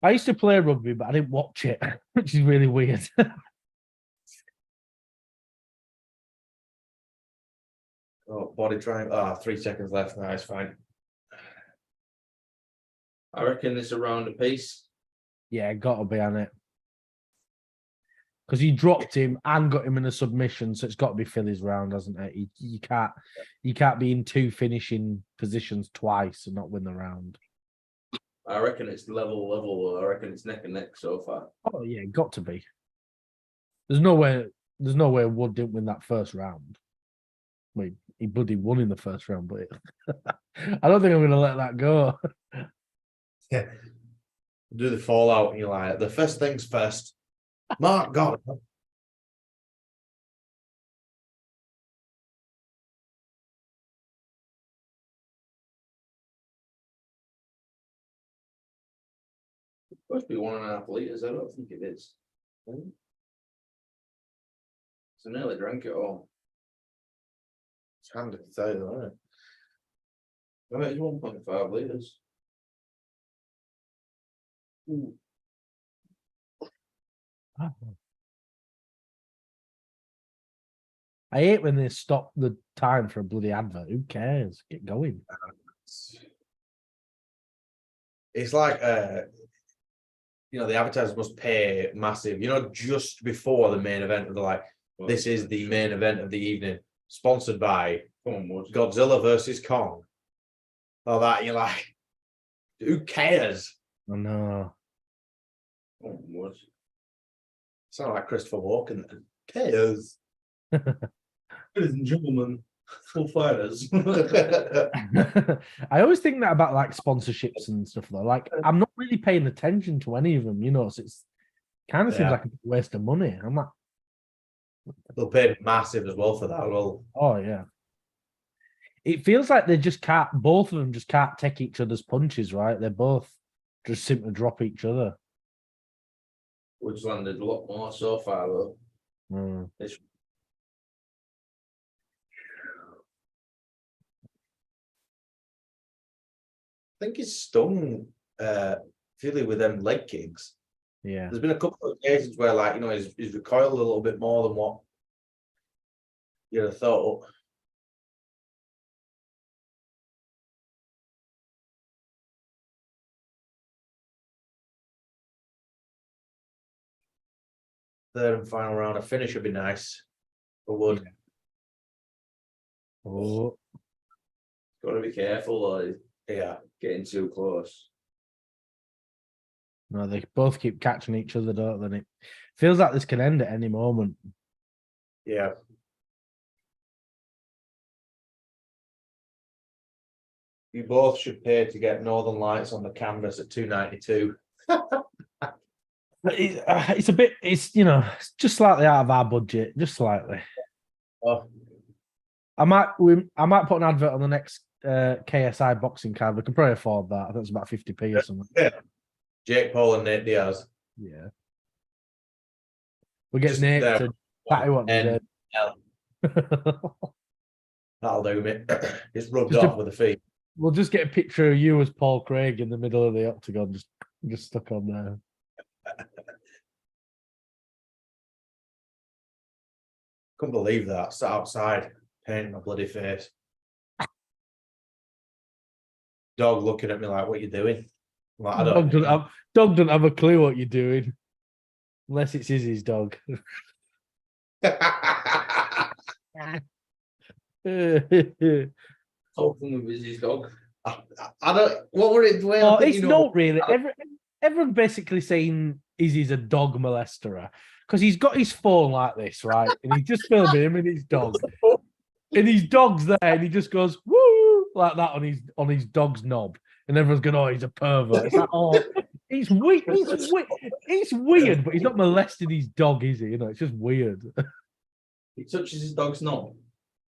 I used to play rugby, but I didn't watch it, which is really weird. Oh, body triangle. 3 seconds left. No, it's fine. I reckon it's a round apiece. Yeah, gotta be on it. Because he dropped him and got him in a submission, so it's got to be Philly's round, hasn't it? You can't be in 2 finishing positions twice and not win the round. I reckon it's level. I reckon it's neck and neck so far. Oh yeah, got to be. There's no way Wood didn't win that first round. Wait, he bloody won in the first round, but I don't think I'm going to let that go. Yeah. Do the fallout, and you're like, the first things first. Mark got it. It's supposed to be 1.5 liters. I don't think it is. So I nearly drank it all. It's handy to tell you, though, isn't it? I mean, it's 1.5 liters. I hate when they stop the time for a bloody advert. Who cares? Get going. It's like the advertisers must pay massive, just before the main event, they're like, this is the main event of the evening, sponsored by Godzilla versus Kong. All that, you're like, who cares? I know. Oh, what? Sound like Christopher Walken. Cares. Ladies and gentlemen, full fighters. I always think that about like sponsorships and stuff though. Like I'm not really paying attention to any of them, so it's kind of seems like a waste of money. I'm like, they'll pay massive as well for that. Well, oh yeah. It feels like they just can't. Both of them just can't take each other's punches, right? They both just seem to drop each other. Which landed a lot more so far though. This I think he's stung Philly with them leg kicks. Yeah. There's been a couple of occasions where, like, he's recoiled a little bit more than what you'd have thought. Third and final round, a finish would be nice. But would. Oh, got to be careful though. Yeah. Getting too close. no, they both keep catching each other, don't they? And it feels like this can end at any moment. Yeah. You both should pay to get Northernlights on the canvas at $2.92. It's a bit. It's just slightly out of our budget, just slightly. Oh, I might put an advert on the next KSI boxing card. We can probably afford that. I think it's about 50p or something. yeah. Jake Paul and Nate Diaz. Yeah. We get Just Nate there. to batty what they That'll do, mate. It's rubbed Just off with the feet. We'll just get a picture of you as Paul Craig in the middle of the octagon, just stuck on there. Couldn't believe that. Sat outside, painting my bloody face. Dog looking at me like, what you doing? I'm like, I don't know. Dog doesn't have a clue what you're doing. Unless it's Izzy's dog. Hoping with his dog. I don't. What were it? Oh, it's not really. Everyone's basically saying Izzy's a dog molester because he's got his phone like this, right? And he's just filming him and his dog. And his dog's there and he just goes, woo, like that on his dog's knob. And everyone's going, oh, he's a pervert. It's like, oh, it's weird. It's weird, but he's not molesting his dog, is he? It's just weird. He touches his dog's knob.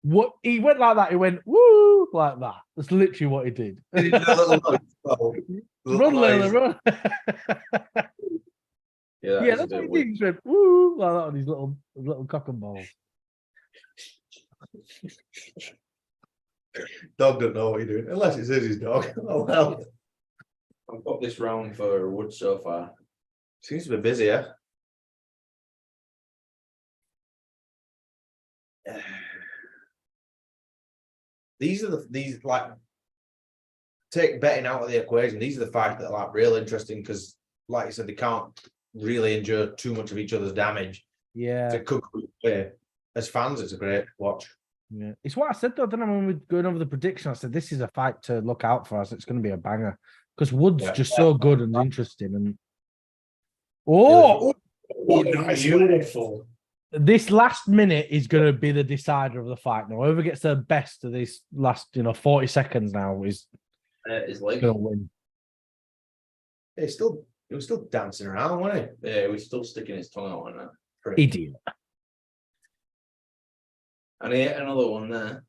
What he went like that, he went, woo, like that. That's literally what he did. Run, Layla, run. Yeah, that's what he did. He just went, woo, like that on his little cock and balls. Dog don't know what you're doing unless it's his dog. Oh well. I've got this round for Wood so far. Seems to be busy, yeah. These like take betting out of the equation. These are the fights that are like real interesting because, like you said, they can't really endure too much of each other's damage. Yeah. To cook play. As fans, it's a great watch. Yeah, it's what I said though. Then when we were going over the prediction, I said this is a fight to look out for us. It's going to be a banger because Wood's just so good and interesting. And Beautiful. This last minute is going to be the decider of the fight. Now, whoever gets the best of this last, 40 seconds now is like going to win. He was still dancing around, wasn't he? Yeah, he was still sticking his tongue out on that. Idiot. And he hit another one there.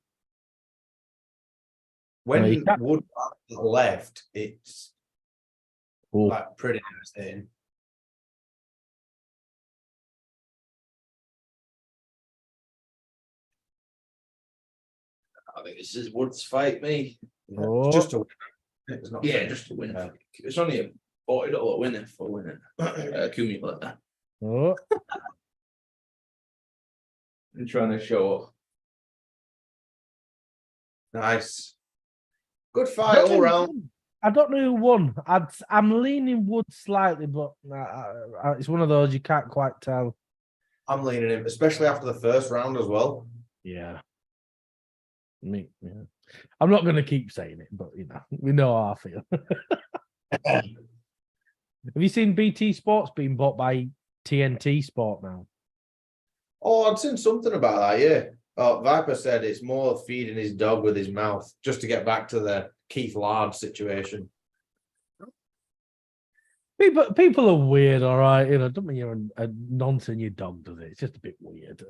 When Wood left, it's like pretty devastating. I think this is Wood's fight, me. Oh. Just to win. It's not just to win. Yeah. It's only a $40 winner for winning. Accumulator. Oh. I'm trying to show off. Nice. Good fight all round. I don't know who won. I'm leaning Wood slightly, but it's one of those you can't quite tell. I'm leaning him, especially after the first round as well. Yeah. Yeah. I'm not going to keep saying it, but we know how I feel. Have you seen BT Sports being bought by TNT Sport now? Oh, I'd seen something about that, yeah. Viper said it's more feeding his dog with his mouth, just to get back to the Keith Lard situation. People are weird, all right. Don't mean you're a nonsense your dog does it. It's just a bit weird.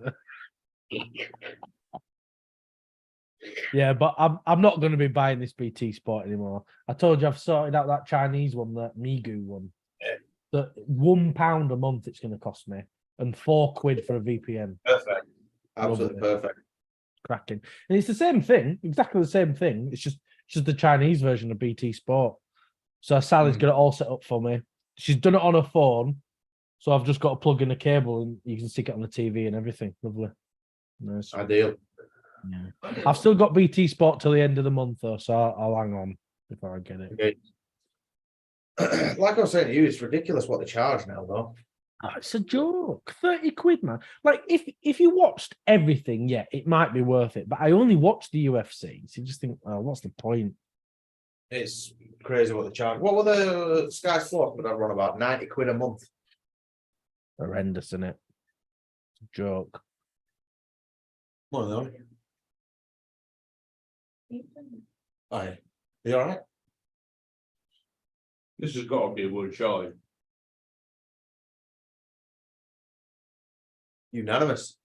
Yeah, but I'm not going to be buying this BT Sport anymore. I told you I've sorted out that Chinese one, that Migu one. Yeah. That £1 a month it's going to cost me, and £4 for a VPN. Perfect. Absolutely perfect. Cracking. And it's the same thing, exactly the same thing. It's just the Chinese version of BT Sport. So Sally's got it all set up for me. She's done it on her phone. So I've just got to plug in a cable and you can stick it on the TV and everything. Lovely. Nice. Ideal. Yeah. I've still got BT Sport till the end of the month though, so I'll hang on before I get it. Okay. Like I was saying to you, it's ridiculous what they charge now, though. Oh, it's a joke. £30, man. Like if you watched everything, yeah, it might be worth it. But I only watched the UFC, so you just think, oh, what's the point? It's crazy what they charge. What were the Sky Sports that I run about? £90 a month. Horrendous, isn't it? It's a joke. One of them. Aye. You all right? This has got to be a good show. Unanimous.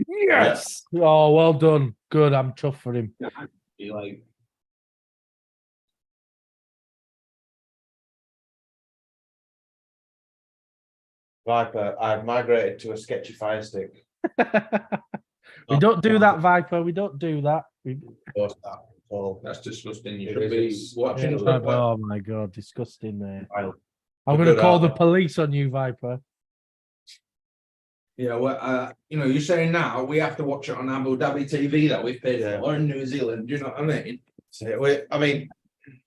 Yes. Oh, well done. Good. I'm chuffed for him. Be like, Viper, I've migrated to a sketchy fire stick. We don't do that, Viper. We don't do that. that's disgusting. You It should be is. watching. Yeah. Oh my god, disgusting, mate. I'll- I'm going to call the police on you, Viper. Yeah, well, you're saying now we have to watch it on Abu Dhabi TV that we've paid Yeah. for in New Zealand. Do you know what I mean? I mean,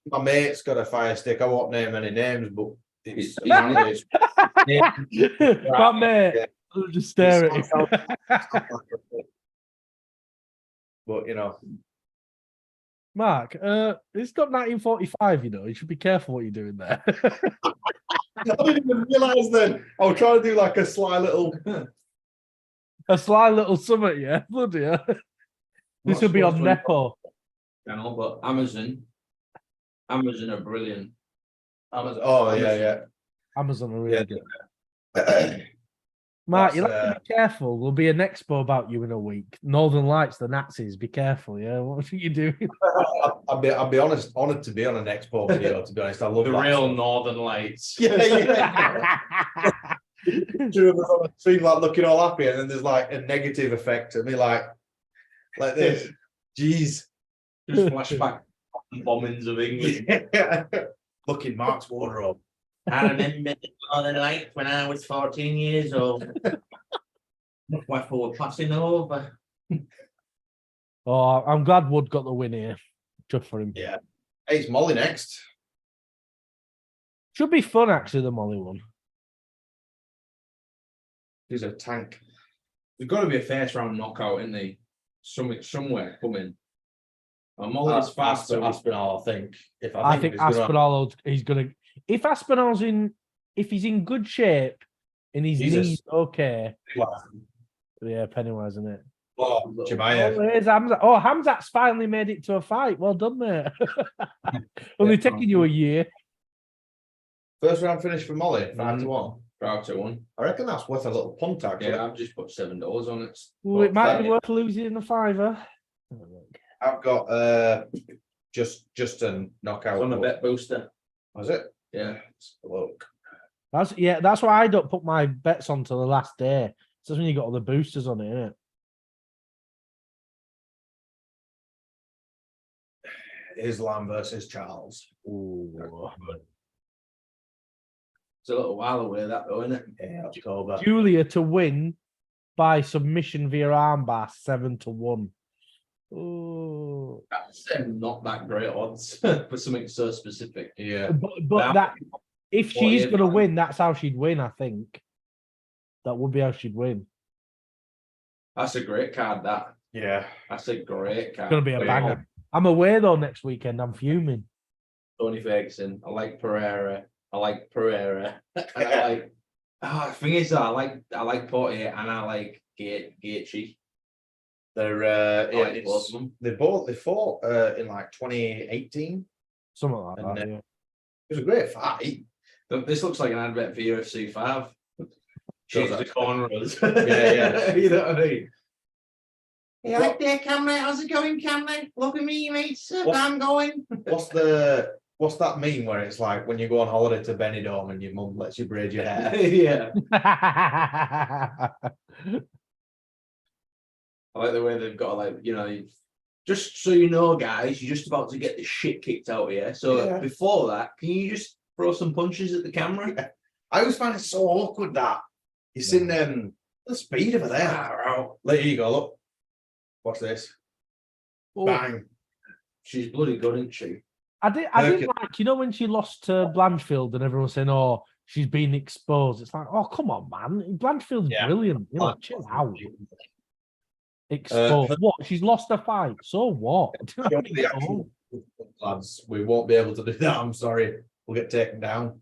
my mate's got a fire stick. I won't name any names, but it's But mate, Yeah. I'll just stare at him. But Mark, it's not 1945, you should be careful what you're doing there. I didn't even realise then. I was trying to do like a sly little. A sly little summit, yeah. Bloody hell. This will be on Nepo. Channel, but Amazon are brilliant. Amazon. Oh yeah. Amazon are really good. Yeah. Mark, you'll have to be careful. There'll be an expo about you in a week. Northernlights, the Nazis. Be careful, yeah. What are you doing? I'll be honoured to be on an expo video. To be honest, I love The that real stuff. Northernlights. Yeah. Two of us on the screen, like looking all happy, and then there's like a negative effect of me, like this. Jeez. Just flashback bombings of England. Look in Mark's wardrobe. I remember the Northernlights when I was 14 years old. What we were passing over. Oh, I'm glad Wood got the win here. Good for him. Yeah. Hey, it's Molly next. Should be fun, actually, the Molly one. He's a tank. There's got to be a first round knockout, isn't there? Somewhere coming. Molly's fast. Aspinall, I think. I think Aspinall, he's going to. If he's in good shape and his knees okay. Yeah, Pennywise, isn't it? Oh, Chimaev. Where's Hamzat? Oh, Hamzat's finally made it to a fight. Well done, mate. Only taking you a year. First round finish for Molly, 5-1. 5-1. I reckon that's worth a little punt, actually. Yeah, I've just put $7 on it. Ooh, it might be worth losing a fiver. I've got just a knockout. On a bet booster. Was it? Yeah. Look. That's why I don't put my bets on till the last day. So that's when you got all the boosters on it, isn't it? Islam versus Charles. Ooh. It's a little while away, that though, isn't it? Yeah, October. Julia to win by submission via armbar 7-1. Oh. That's not that great odds for something so specific. Yeah. But that if she's 48 gonna win, that's how she'd win. I think that would be how she'd win. That's a great card. Yeah. That's a great card. It's gonna be a banger. I'm away though next weekend. I'm fuming. Tony Ferguson. I like Pereira. And I like. The thing is, I like Portier and I like Gaethje. They're I yeah, like both of them. they fought in like 2018. Something like And, that. Yeah. It was a great fight. This looks like an advert for UFC 5. Choose the cornrows. Yeah. You know what I mean? You like there, Camry? How's it going, Camry? Look at me, mate. I'm going. What's that meme where it's like when you go on holiday to Benidorm and your mum lets you braid your hair? Yeah. I like the way they've got just so you know, guys, you're just about to get the shit kicked out of you. So before that, can you just throw some punches at the camera? Yeah. I always find it so awkward that you're sitting the speed over there. There you go, look. Watch this. Oh. Bang. She's bloody good, isn't she? I didn't like, when she lost to Blanchfield and everyone was saying, "Oh, she's been exposed." It's like, oh, come on, man. Blanchfield's brilliant. Chill out. Exposed. What? She's lost a fight. So what? Lads, we won't be able to do that. I'm sorry. We'll get taken down.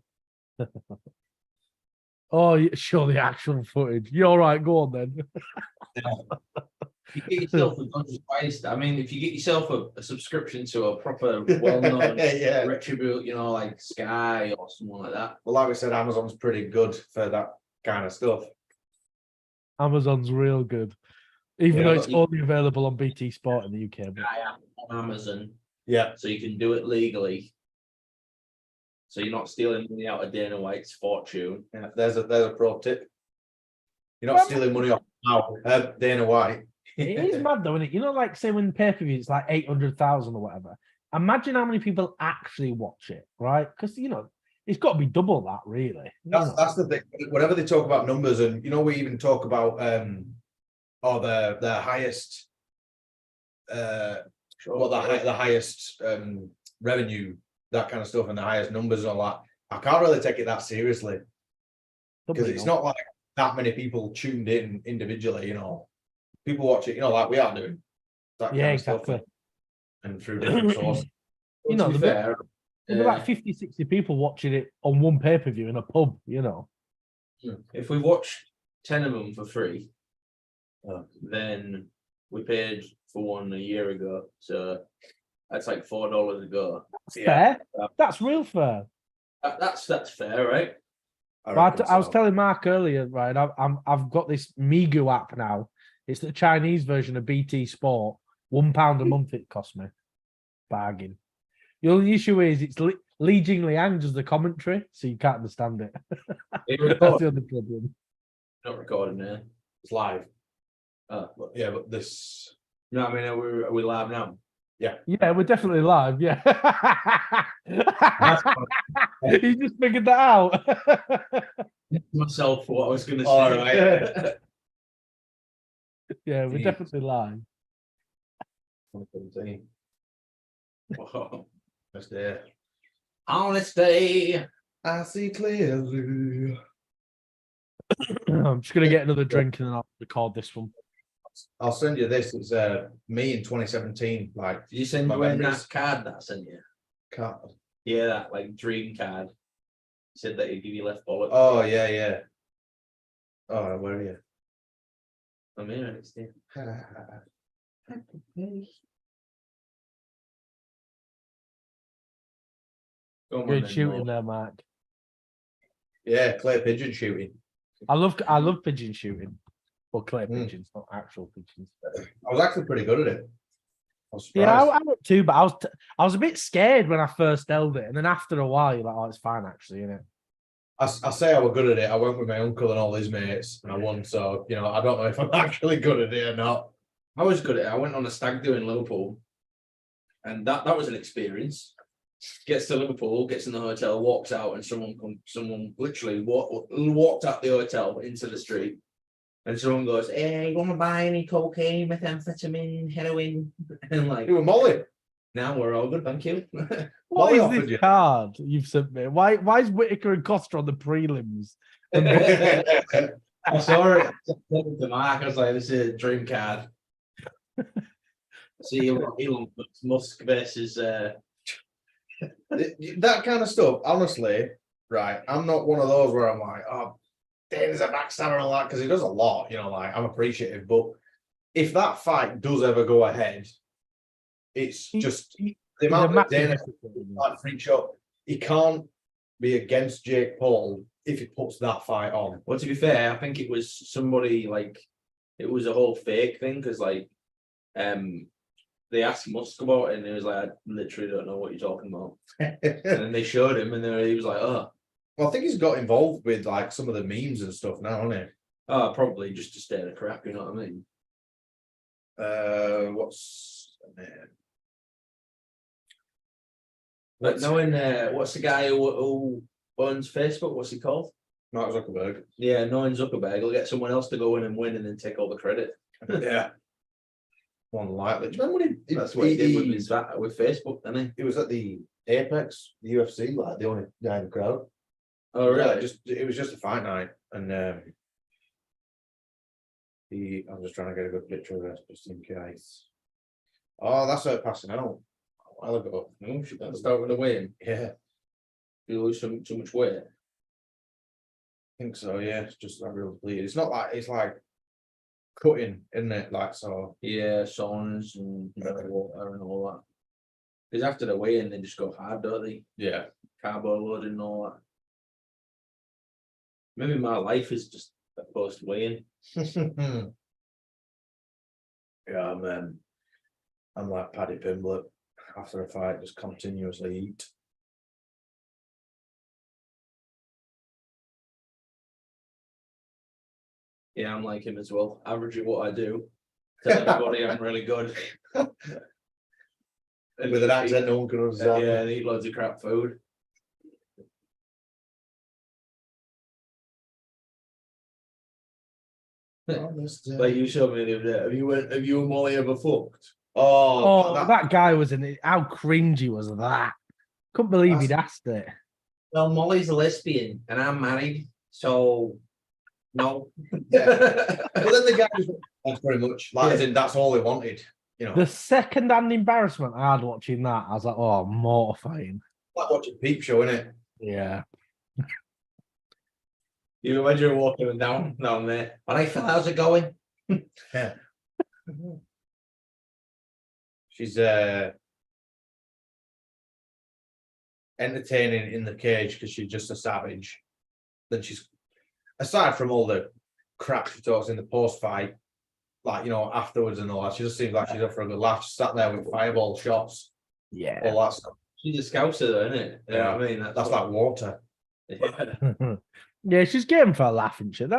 Oh, show the actual footage. You're all right. Go on then. You get yourself a Dodgers bias. I mean, if you get yourself a subscription to a proper well-known retribute, like Sky or someone like that. Well, like we said, Amazon's pretty good for that kind of stuff. Amazon's real good, even though it's only available on BT Sport in the UK. But... I am on Amazon. Yeah. So you can do it legally. So you're not stealing money out of Dana White's fortune. Yeah, there's a pro tip. You're not stealing money off Dana White. It is mad though, isn't it? Like say when pay-per-view it's like 800,000 or whatever. Imagine how many people actually watch it, right? Because it's got to be double that, really. That's the thing. Whenever they talk about numbers, and we even talk about the highest the highest revenue, that kind of stuff, and the highest numbers and all that. I can't really take it that seriously because it's not like that many people tuned in individually. People watch it, like we are doing. That kind of stuff, and through different sources. To be fair, there's about 50, 60 people watching it on one pay-per-view in a pub, If we watch 10 of them for free, then we paid for one a year ago. So that's like $4 a go. That's fair. That's real fair. That's fair, right? I was telling Mark earlier, right? I've got this Migu app now. It's the Chinese version of BT Sport. £1 a month it cost me. Bargain. The only issue is it's Li Jingliang does the commentary, so you can't understand it. That's the other problem. Not recording there. It's live. Yeah, but this. You know what I mean? Are we live now? Yeah. Yeah, we're definitely live. Yeah. You just figured that out. Myself, what I was going to say. All right. Yeah, we're definitely live. Just there. Honesty. I see clearly. I'm just gonna get another drink and then I'll record this one. I'll send you this. It's me in 2017. Like, did you send Dwain that card that I sent you? Card. Yeah, that like dream card. Said that he'd give you left bullet. Oh yeah. Oh, where are you? I'm here, it's there. Good shooting there, Mark. Yeah, clay pigeon shooting. I love pigeon shooting. Well, clay pigeons, not actual pigeons. I was actually pretty good at it. I went too, but I was a bit scared when I first held it, and then after a while, you're like, "Oh, it's fine, actually, isn't it?" I say I was good at it. I went with my uncle and all his mates, and I won. So I don't know if I'm actually good at it or not. I was good at it. I went on a stag do in Liverpool, and that was an experience. Gets to Liverpool, gets in the hotel, walks out, and someone literally walked out the hotel into the street And someone goes, "Hey, you want to buy any cocaine, methamphetamine, heroin?" And like, You were Molly. now we're all good, thank you. What Molly is offered this you. card you've sent me? Why is Whitaker and Costa on the prelims? And I saw it to Mark. I was like, "This is a dream card." See, Elon Musk versus. That kind of stuff, honestly, right? I'm not one of those where I'm like, oh, Dave's a backstabber and all that, because he does a lot, you know, like I'm appreciative. But if that fight does ever go ahead, it's just the amount of Dana like freak shot. He can't be against Jake Paul if he puts that fight on. Well, to be fair, I think it was somebody like it was a whole fake thing because like they asked Musk about it and he was like, "I literally don't know what you're talking about." And then they showed him and then he was like, "Oh, Well, I think he's got involved with like some of the memes and stuff now, hasn't he? oh, probably just to stay the crap." You know what I mean? What's the name? But knowing what's the guy who owns Facebook? What's he called? Mark Zuckerberg. Yeah, knowing Zuckerberg, he'll get someone else to go in and win and then take all the credit. Yeah. One likely. Do you remember when That's what he did with Facebook, didn't he was at the Apex, the UFC, like the only guy in the crowd. he? Oh, really? It was just a fight night, and I'm just trying to get a good picture of this just in case. Oh, that's her passing out a while ago. No, she got to start with the weighing. Yeah, You lose too much weight. I think so. Yeah, it's just that real bleed. It's not like it's like cutting, isn't it? Like so. Yeah, saunas and water and all that. Because after the weigh-in, they just go hard, don't they? Yeah. Carbo loading and all that. Maybe my life is just a post weigh-in. Yeah, I'm like Paddy Pimblett. After a fight, just continuously eat. Yeah, I'm like him as well. Average at what I do. Tell everybody I'm really good. With an accent no one can understand. Yeah, and eat loads of crap food. Like you showed me the other day. Have you and Molly ever fucked? Oh, that guy was in it. How cringy was that? Couldn't believe he'd asked it. Well, Molly's a lesbian and I'm married, so no. But then the guy was that's very much like as in that's all he wanted, you know. The second-hand embarrassment I had watching that, I was like, oh, mortifying. Like watching Peep Show, innit? Yeah. You imagine walking down there. All right, fella, how's it going? Yeah. She's entertaining in the cage because she's just a savage. Then she's aside from all the crap she talks in the post fight, like you know, afterwards and all that, she just seems like she's up for a good laugh. She sat there with fireball shots, Yeah. all that stuff. She's a scouser, though, isn't it? You know what I mean? That's like water. Yeah. Yeah, she's game for a laugh and shit.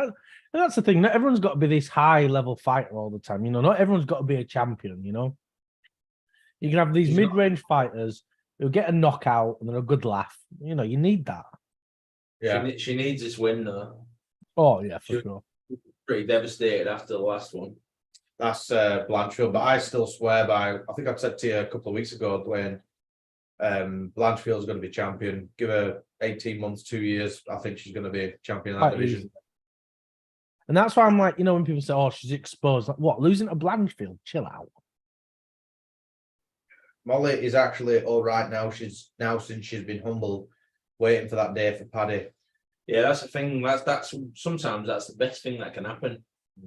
That's the thing. Not everyone's got to be this high-level fighter all the time. You know, not everyone's got to be a champion, you know? You can have these mid-range fighters who get a knockout and then a good laugh. You know, you need that. Yeah. She needs this win, though. Oh, yeah, for sure. Pretty devastated after the last one. That's Blanchfield, but I still swear by. I think I said to you a couple of weeks ago, Dwain. Blanchfield's going to be champion. Give her 18 months, 2 years. I think she's going to be champion of that division. Easy. And that's why I'm like, you know, when people say, "Oh, she's exposed," like, what? Losing to Blanchfield? Chill out. Molly is actually all right now. She's now since she's been humbled, waiting for that day for Paddy. Yeah, that's the thing. That's sometimes that's the best thing that can happen.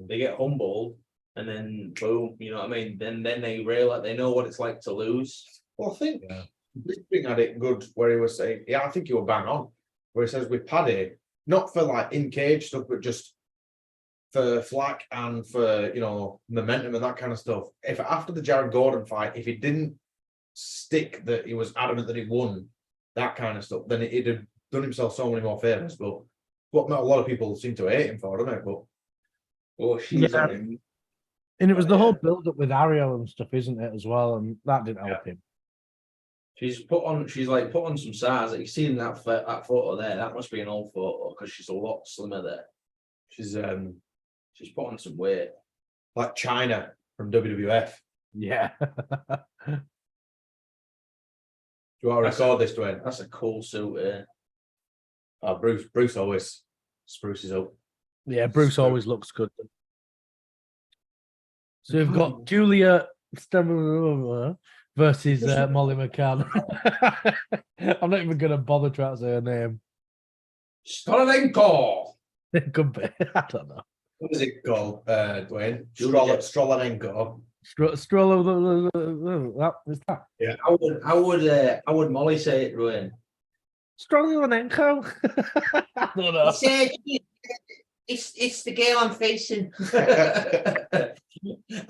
They get humbled, and then boom, you know what I mean. Then they realize they know what it's like to lose. Well, I think Bisping had it good where he was saying, yeah, I think you were bang on. Where he says with Paddy, not for like in cage stuff, but just for flack and for momentum and that kind of stuff. If after the Jared Gordon fight, if he didn't stick that he was adamant that he won that kind of stuff, then he'd have done himself so many more favors. But what a lot of people seem to hate him for, don't they? But she's on him. And it was the whole build up with Ariel and stuff, isn't it, as well? And that didn't help him. She's put on some size. Like you see in that photo there, that must be an old photo because she's a lot slimmer there. She's She's put on some weight. Like China from WWF. Yeah. Do you want to record this, Dwayne? That's a cool suit. Oh, Bruce always spruces up. Yeah, Bruce always looks good. So we've got Julia Stemmer versus Molly McCann. I'm not even going to bother trying to say her name. Stolivenko. It could be. I don't know. What is it called, Dwayne? Julia. Strolanenko. Stroll. That is that. Yeah. How would Molly say it, Dwayne? Strolanenko. I don't know. It's the girl I'm facing.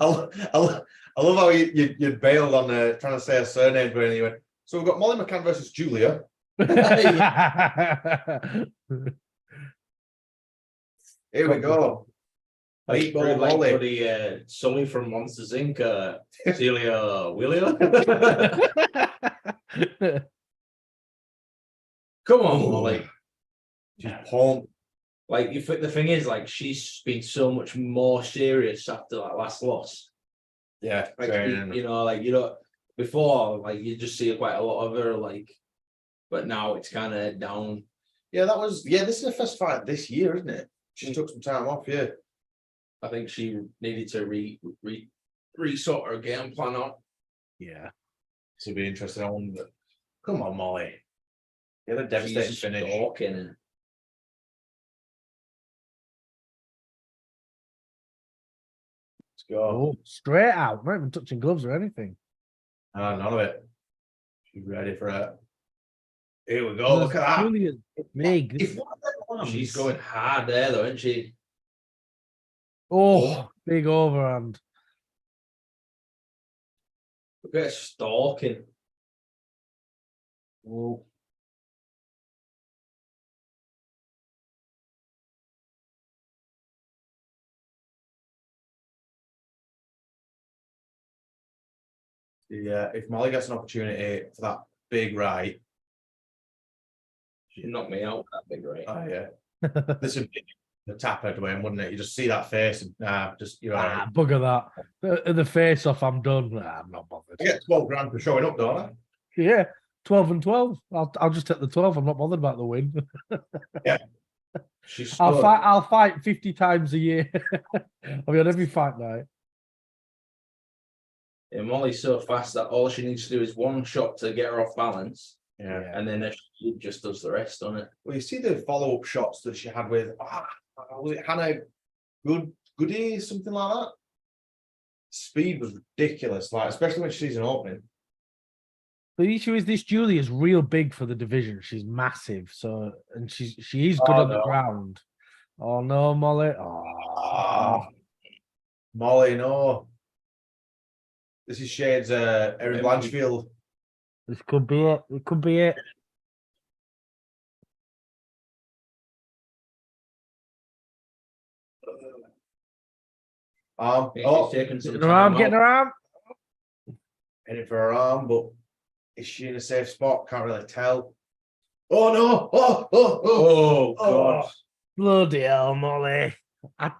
I love how you bailed on trying to say a surname, Dwayne. And you went, so we've got Molly McCann versus Julia. Here we go. Like Molly. bloody Sully from Monsters Inc. Celia William. Come on, Molly. She's pumped. Like the thing is, like she's been so much more serious after that last loss. Yeah, Like before, like you just see quite a lot of her, like, but now it's kind of down. Yeah, this is the first fight this year, isn't it? She took some time off, yeah. I think she needed to resort her game plan out. Yeah. This will be interesting. I wonder. Come on, Molly. Yeah, the devastating She's finish. stalking it. Let's go. Oh, straight out. Not even touching gloves or anything. None of it. She's ready for it. Here we go. Look at that. Julia's big. If one of them lands- She's going hard there, though, isn't she? Oh, big overhand. Look at her stalking. Oh. Yeah, if Molly gets an opportunity for that big right, She knocked me out with that big right. oh yeah, this would be the tapper, Dwayne, wouldn't it? You just see that face and just you're all right. Bugger that. The face off, I'm done. I'm not bothered. I get 12 grand for showing up, don't I? Yeah, 12 and 12. I'll just take the 12. I'm not bothered about the win. Yeah. I'll fight 50 times a year. I'll be on every fight night. Yeah, Molly's so fast that all she needs to do is one shot to get her off balance, Yeah. and then she just does the rest, doesn't it? Well, you see the follow-up shots that she had with was it Hannah Goody, something like that? Speed was ridiculous, like especially when she's an opening. The issue is this Julia's real big for the division. She's massive, so and she is good on the ground. Oh no, Molly! Oh, Molly, no. This is Shades Erin Blanchfield. this could be it. It could be it. Taking some Getting her arm, time getting out. her arm. Heading for her arm, but is she in a safe spot? Can't really tell. Oh no! Oh god! Bloody hell, Molly. I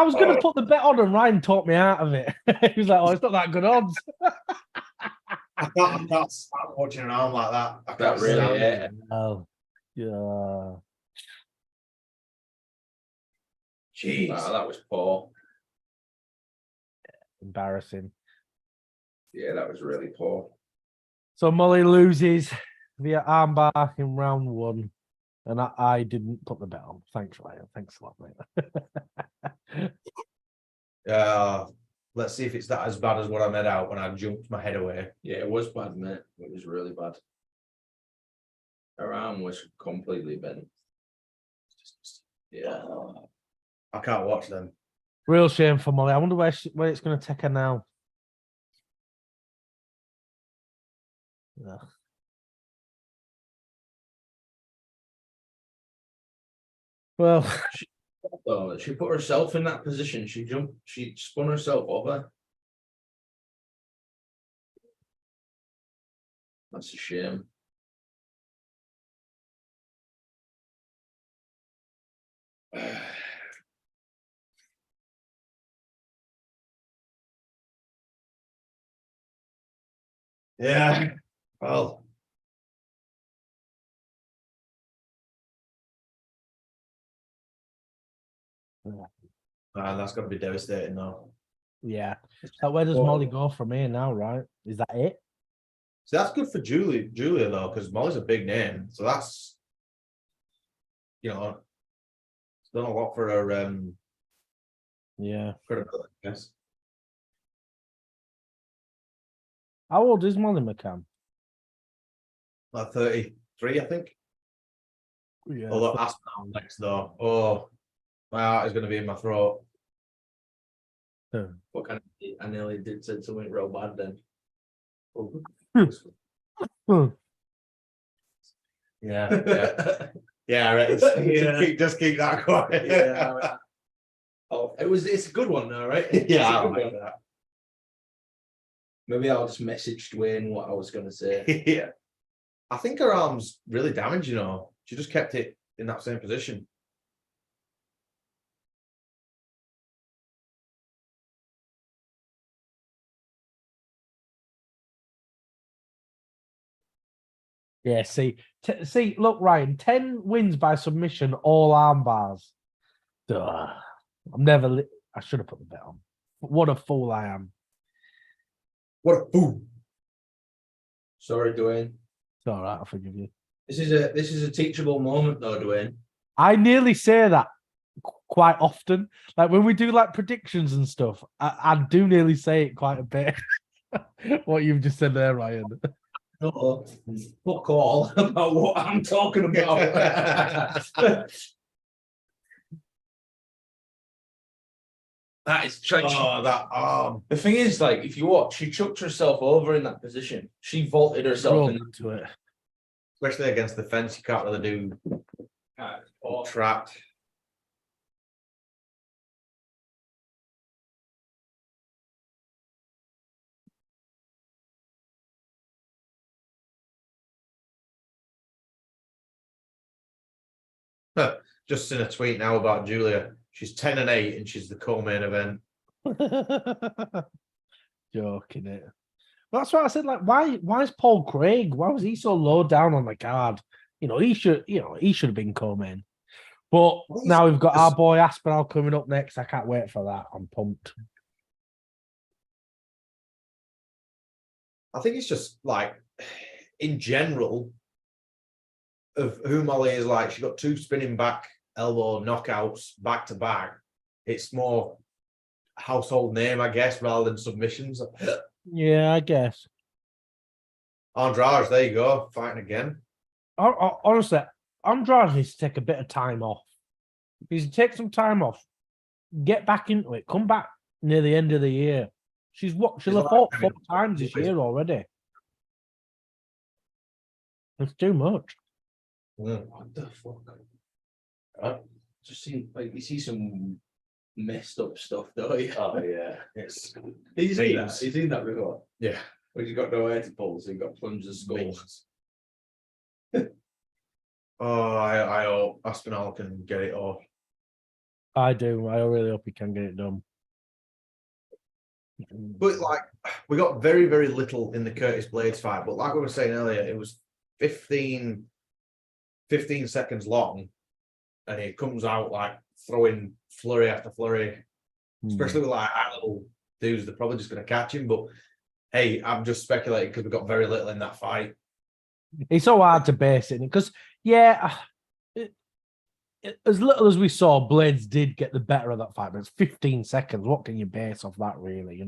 was going to put the bet on and Ryan talked me out of it. He was like, oh, it's not that good odds. I can't stop watching an arm like that. I That can't really, stand it. yeah. Oh, yeah. Jeez. Wow, that was poor. Embarrassing. Yeah, that was really poor. So Molly loses via armbar in round 1. And I didn't put the bet on. Thanks, Ryan. Thanks a lot, mate. Let's see if it's that as bad as what I made out when I jumped my head away. Yeah, it was bad, mate. It was really bad. Her arm was completely bent. Yeah. I can't watch them. Real shame for Molly. I wonder where it's going to take her now. Ugh. Well, She put herself in that position. She spun herself over. That's a shame. Yeah. Well. Man, that's gonna be devastating though. Yeah. So where does Molly go from here now, right? Is that it? So that's good for Julia though, because Molly's a big name. So that's it's done a lot for her Yeah. credibility, I guess. How old is Molly McCann? Like 33, I think. Yeah. Although Aspinall next though. Oh, my heart is gonna be in my throat. What kind of? I nearly did say something real bad then. Oh. Yeah, yeah. Yeah, right. Just keep that quiet. Yeah. Oh, it's a good one though, right? Yeah, I It's a good like one. that. Maybe I'll just message Dwain what I was gonna say. Yeah. I think her arm's really damaged, She just kept it in that same position. Yeah, see, look, Ryan, 10 wins by submission, all arm bars. Duh. I should have put the bet on. What a fool I am. What a fool. Sorry, Dwain. It's all right, I'll forgive you. This is a teachable moment though, Dwain. I nearly say that quite often. Like when we do like predictions and stuff, I do nearly say it quite a bit. What you've just said there, Ryan. No, fuck all about what I'm talking about. That is tragic. Oh, that arm. The thing is, like, if you watch, she chucked herself over in that position. She vaulted herself Rolled into it. Especially against the fence, you can't really do trapped. Just seen a tweet now about Julia. She's 10-8 and she's the co-main event. Joking it. Well, that's what I said. Like, why is Paul Craig? Why was he so low down on the card? He should have been co-main. But now we've got our boy Aspinall coming up next. I can't wait for that. I'm pumped. I think it's just like, in general, of who Molly is like. She got 2 spinning back elbow knockouts back to back. It's more household name, I guess, rather than submissions. Yeah, I guess. Andrade, there you go, fighting again. Honestly, Andrade needs to take a bit of time off. He needs to take some time off, get back into it, come back near the end of the year. She'll have fought 4 times this year already. It's too much. What the fuck? Just see, like, you see some messed up stuff, don't you? Oh yeah, it's He's seen that before. Yeah, when he's got no air to pull, so he got plunged as skulls. Oh, I hope Aspinall can get it off. I do. I really hope he can get it done. But like, we got very, very little in the Curtis Blades fight. But like we were saying earlier, it was 15 seconds long, and it comes out like throwing flurry after flurry, especially with like our little dudes. They're probably just going to catch him. But hey, I'm just speculating because we got very little in that fight. It's so hard to base it because, as little as we saw, Blades did get the better of that fight, but it's 15 seconds. What can you base off that, really?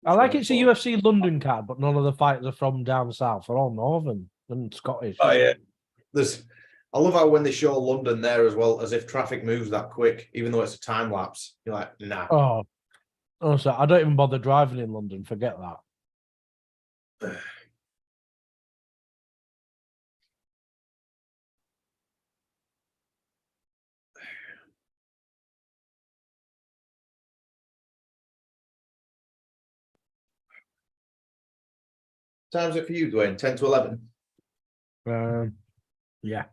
I like it's a UFC London card, but none of the fighters are from down south. They're all northern and Scottish. Oh yeah, I love how when they show London there as well, as if traffic moves that quick, even though it's a time lapse. You're like, nah. Oh, honestly, I don't even bother driving in London. Forget that. Time's it for you, Dwain? 10 to 11? Yeah.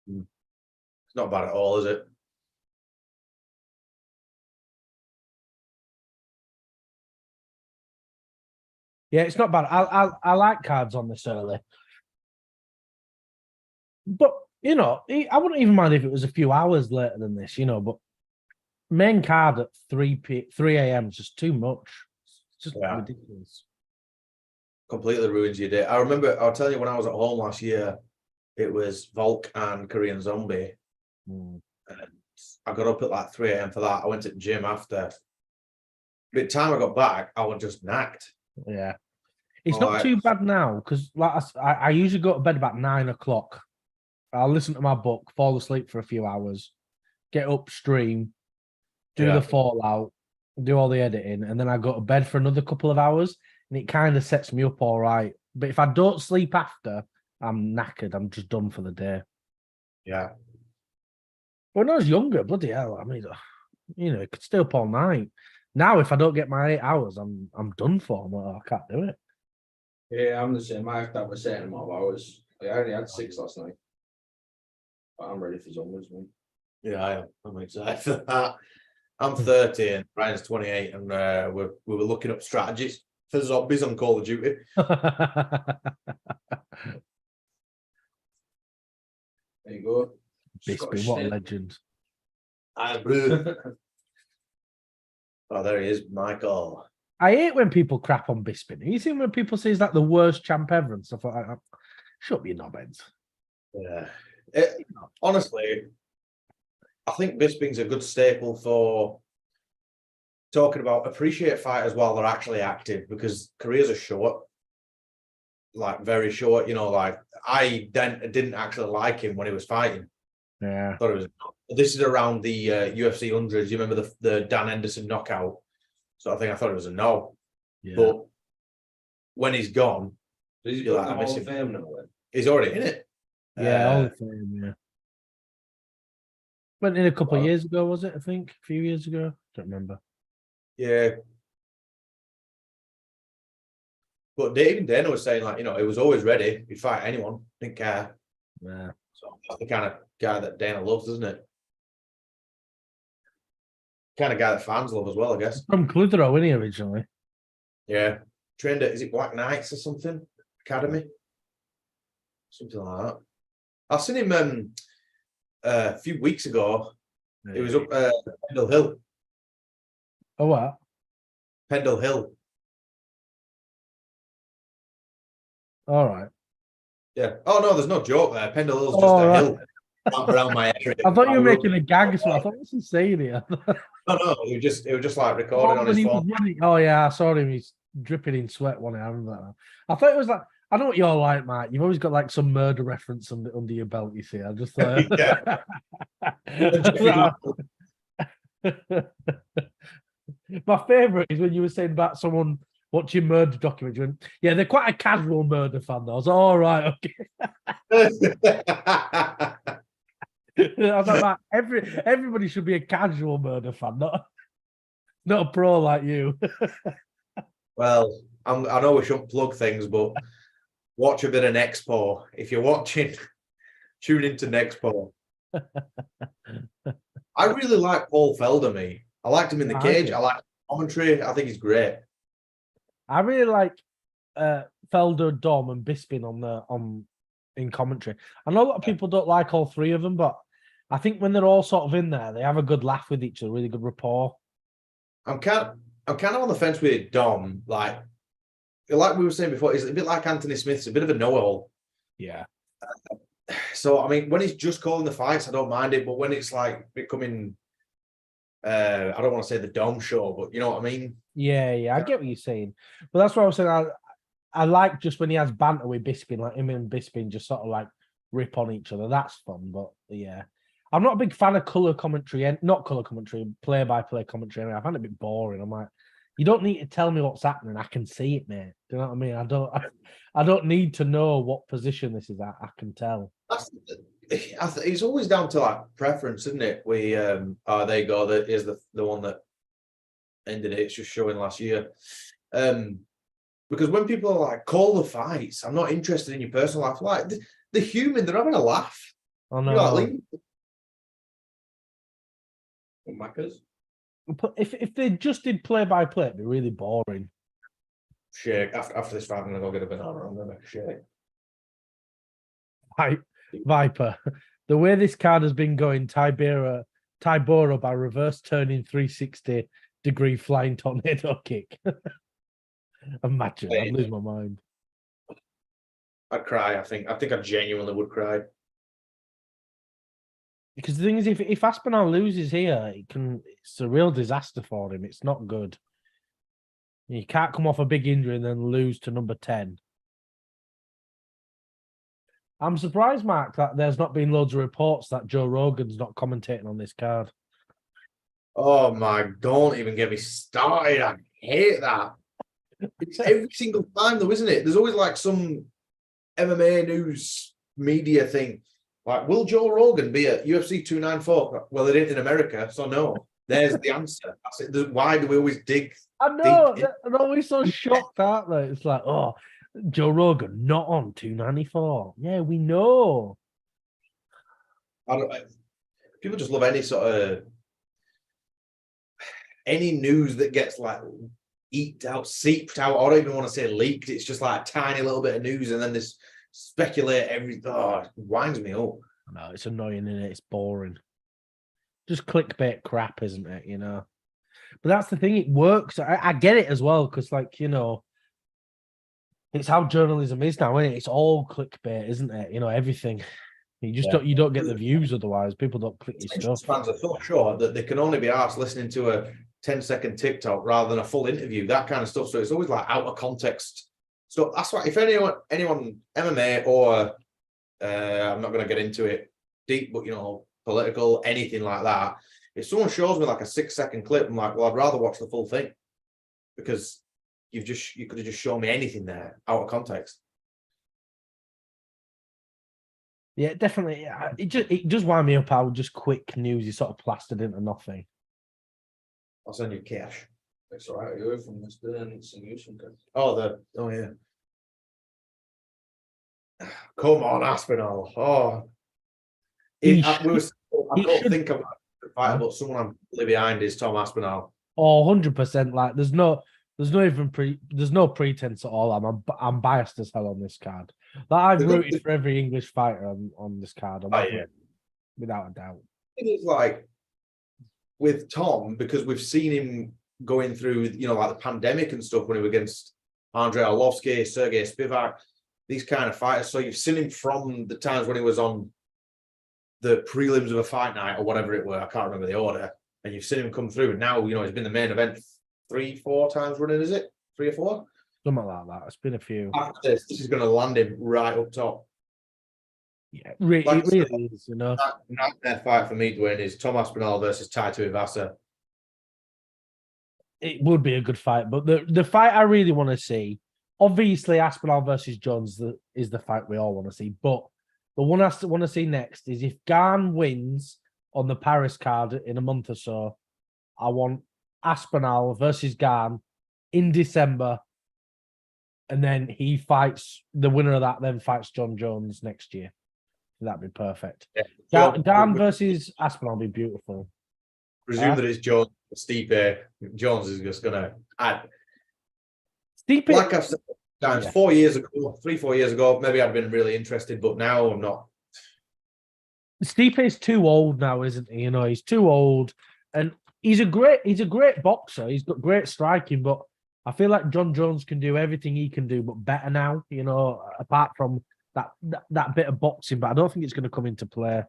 It's not bad at all, is it? Yeah, it's not bad. I like cards on this early. But, I wouldn't even mind if it was a few hours later than this, but main card at 3 a.m. is just too much. It's just ridiculous. Completely ruins your day. I remember, I'll tell you, when I was at home last year, it was Volk and Korean Zombie. And I got up at like 3 a.m. for that. I went to the gym after. By the time I got back, I was just knacked. Yeah. It's not too bad now because like I usually go to bed about 9 o'clock. I'll listen to my book, fall asleep for a few hours, get up, stream, do the fallout, do all the editing, and then I go to bed for another couple of hours, and it kind of sets me up all right. But if I don't sleep after, I'm knackered. I'm just done for the day. Yeah. When I was younger, bloody hell, I mean, I could stay up all night. Now, if I don't get my 8 hours, I'm done for. I'm like, I can't do it. Yeah, I'm the same. I have to have a certain amount of hours. I only had 6 last night. But I'm ready for zombies, man. Yeah, I am. I'm excited for that. I'm 30 and Brian's 28, and we were looking up strategies for zombies on Call of Duty. There you go. Bisping, what a legend. Oh, there he is, Michael. I hate when people crap on Bisping. You see when people say he's like the worst champ ever and stuff like that. Shut up, you knobheads. Yeah. Honestly, I think Bisping's a good staple for talking about appreciate fighters while they're actually active, because careers are short, like very short. Like I didn't actually like him when he was fighting. Yeah, I thought it was. This is around the UFC 100s. You remember the Dan Henderson knockout? So I thought it was a no. yeah. But when he's gone, He's got the Hall of Fame now. He's already in it. Yeah, Hall of Fame, yeah. Went in a couple of years ago, was it? I think a few years ago. Don't remember. Yeah. But even Dana was saying, like, he was always ready. He'd fight anyone. Didn't care. Yeah. So that's the kind of guy that Dana loves, isn't it? Kind of guy that fans love as well, I guess. From Clitheroe, wasn't he, originally? Yeah. Trained at, is it Black Knights or something? Academy? Something like that. I've seen him a few weeks ago. It was up Pendle Hill. Oh, what? Pendle Hill. All right. Yeah. Oh, no, there's no joke there. Pendle Hill's just a hill around my area. I thought you were making a gag, so I thought, what's he saying here? No, it was just like recording on his phone. Oh, yeah, I saw him. He's dripping in sweat one. I remember that. I thought it was like, I know what you're like, Mike. You've always got like some murder reference under your belt, you see. I just thought. My favourite is when you were saying about someone watching murder documentaries. You went, yeah, they're quite a casual murder fan, though. I was like, all right, okay. I was like, everybody should be a casual murder fan, not a pro like you. Well, I know we shouldn't plug things, but watch a bit of Nexpo. If you're watching, tune into Nexpo. I really like Paul Felder, me. I liked him in the cage. I like commentary. I think he's great. I really like Felder, Dom, and Bisping in commentary. I know a lot of people don't like all three of them, but I think when they're all sort of in there, they have a good laugh with each other, really good rapport. I'm kind of on the fence with Dom. Like we were saying before, he's a bit like Anthony Smith. He's a bit of a know-all. Yeah. So I mean, when he's just calling the fights, I don't mind it. But when it's like becoming, I don't want to say the Dom show, but you know what I mean? Yeah, I get what you're saying. But that's what I was saying. I like just when he has banter with Bisping, like him and Bisping just sort of like rip on each other. That's fun. But yeah, I'm not a big fan of colour commentary, and not colour commentary, play-by-play commentary. I find it a bit boring. I'm like, you don't need to tell me what's happening. I can see it, mate. Do you know what I mean? I don't need to know what position this is at. I can tell. It's always down to like preference, isn't it? There you go. That is the one that ended it. It's just showing last year. Because when people are like, call the fights, I'm not interested in your personal life. Like the human, they're having a laugh. I know. Maccas. If they just did play by play, it'd be really boring. shake. After this fight, I'm gonna go get a banana. I'm gonna make a shake. Viper. The way this card has been going, Tybura by reverse turning 360-degree flying tornado kick. Imagine, I'd lose my mind. I'd cry. I think I genuinely would cry. Because the thing is, if Aspinall loses here, it's a real disaster for him. It's not good. You can't come off a big injury and then lose to number 10. I'm surprised, Mark, that there's not been loads of reports that Joe Rogan's not commentating on this card. Oh my! Don't even get me started. I hate that. It's every single time, though, isn't it? There's always like some MMA news media thing. Like, will Joe Rogan be at UFC 294? Well, it ain't in America, so no. There's the answer. That's it. Why do we always dig? I know. They're always so shocked, aren't they? It's like, oh, Joe Rogan not on 294. Yeah, we know. People just love any sort of any news that gets like seeped out. I don't even want to say leaked. It's just like a tiny little bit of news, and then this speculate everything. Oh, it winds me up. No, it's annoying, isn't it? It's boring. Just clickbait crap, isn't it? You know. But that's the thing. It works. I get it as well because, like, you know, it's how journalism is now, isn't it? It's all clickbait, isn't it? You know, everything. You just don't get the views otherwise. People don't click your stuff. Fans are so sure that they can only be asked listening to a 10-second TikTok rather than a full interview, that kind of stuff. So it's always like out of context. So that's why if anyone MMA or I'm not going to get into it deep, but you know, political, anything like that. If someone shows me like a 6-second clip, I'm like, well, I'd rather watch the full thing because you could have just shown me anything there out of context. Yeah, definitely. It does wind me up how just quick news is sort of plastered into nothing. I'll send you cash. It's all right. You're from this and it's in use. Oh yeah. Come on, Aspinall. Oh, I don't think about the fight, but someone I'm really behind is Tom Aspinall. Oh, 100%. Like, there's no pretense at all. I'm biased as hell on this card. Like, I've rooted for every English fighter on this card. Without a doubt. It is like with Tom, because we've seen him going through, you know, like the pandemic and stuff when he was against Andrei Arlovsky, Sergey Spivak, these kind of fighters. So you've seen him from the times when he was on the prelims of a fight night or whatever it were. I can't remember the order. And you've seen him come through. And now, you know, he's been the main event 3-4 times running, is it? 3 or 4? Something like that. It's been a few. After this is going to land him right up top. Yeah, it really is, you know. That fight for me, Dwain, is Tom Aspinall versus Tybura. It would be a good fight, but the fight I really want to see, obviously Aspinall versus Jones is the fight we all want to see. But the one I want to see next is if Garn wins on the Paris card in a month or so, I want Aspinall versus Garn in December. And then he fights, the winner of that then fights John Jones next year. That'd be perfect. Yeah. Garn versus Aspinall would be beautiful. Presume that it's Jones, Stipe. Jones is just going to add. Stipe, like I've said times, 4 years ago, 3-4 years ago, maybe I'd been really interested, but now I'm not. Stipe is too old now, isn't he? You know, he's too old, and he's a great boxer. He's got great striking, but I feel like John Jones can do everything he can do, but better now. You know, apart from that bit of boxing, but I don't think it's going to come into play.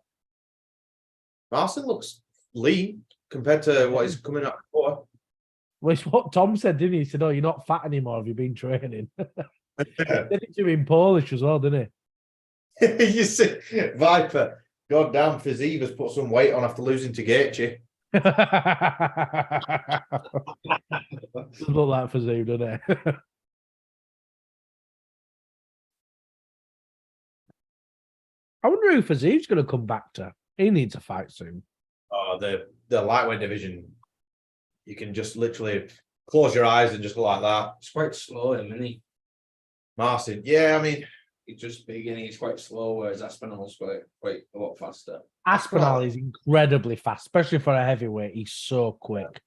Marcin looks lean compared to what he's coming up for. Well, it's what Tom said, didn't he? He said, "Oh, you're not fat anymore. Have you been training?" He said it to him in Polish as well, didn't he? You see, Viper, goddamn, Fiziev has put some weight on after losing to Gaethje. Does look like Fiziev, doesn't it? I wonder who Fiziev's going to come back to. He needs a fight soon. Oh, the lightweight division. You can just literally close your eyes and just go like that. It's quite slow, isn't he? Marcin, yeah, I mean, he's just beginning. He's quite slow, whereas Aspinall's quite a lot faster. Aspinall is incredibly fast, especially for a heavyweight. He's so quick.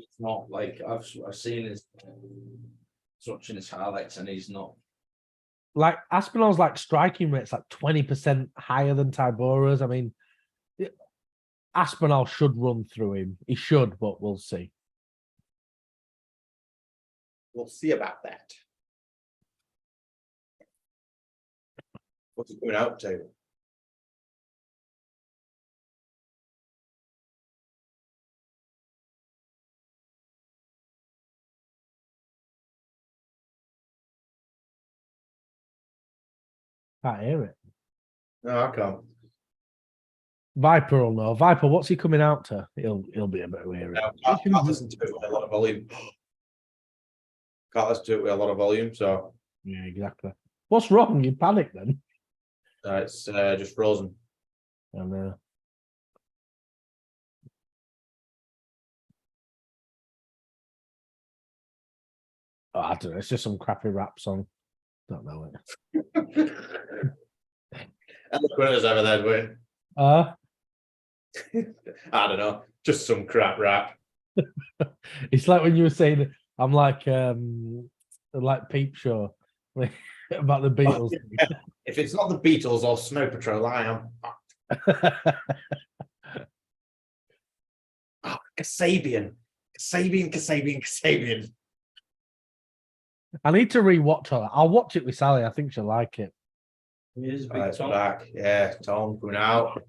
It's not like I've seen his watching his highlights and he's not. Like Aspinall's like striking rate's like 20% higher than Tybura's. I mean, Aspinall should run through him. He should, but we'll see. We'll see about that. What's it coming out to? Can't hear it. No, I can't. Viper will know. Viper, what's he coming out to? He'll be able to hear it. No, can't listen to it with a lot of volume. Can't listen to it with a lot of volume, so Yeah, exactly. What's wrong? You panicked then? it's just frozen. I know. Oh, I don't know. It's just some crappy rap song. Don't know it. Eloquent as ever, then, Dwain. I don't know, just some crap rap. It's like when you were saying, I'm like Peep Show about the Beatles. If it's not the Beatles or Snow Patrol, I am. Oh, Kasabian. I need to rewatch her. I'll watch it with Sally. I think she'll like it. Here's Big It's Tom. back. Yeah, Tom coming out.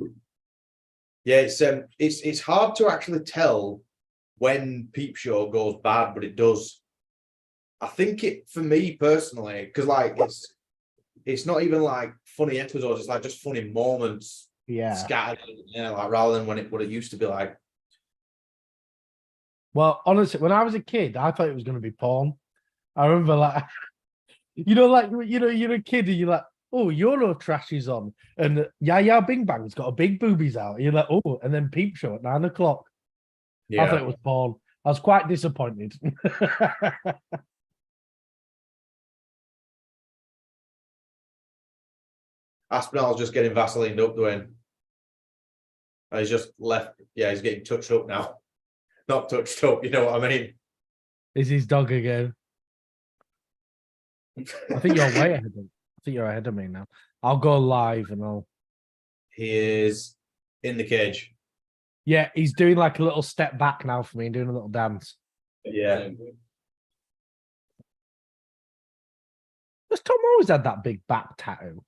Yeah, it's hard to actually tell when Peep Show goes bad, but it does. I think it, for me personally, because like it's not even like funny episodes, it's like just funny moments Yeah. scattered, like rather than what it used to be like. Well, honestly, when I was a kid, I thought it was going to be porn. I remember, like, you're a kid and you're like, oh, Euro Trash is on, and Yaya Bing Bang's got a big boobies out. And you're like, oh, and then Peep Show at 9 o'clock. I thought it was porn. I was quite disappointed. Aspinall's just getting Vaselined up, Dwain. He's just left. Yeah, he's getting touched up now. Not touched up, you know what I mean? Is his dog again? I think you're way ahead of me. I think you're ahead of me now. I'll go live and I'll. He is in the cage. Yeah, he's doing like a little step back now for me and doing a little dance. Yeah. Has Tom always had that big back tattoo?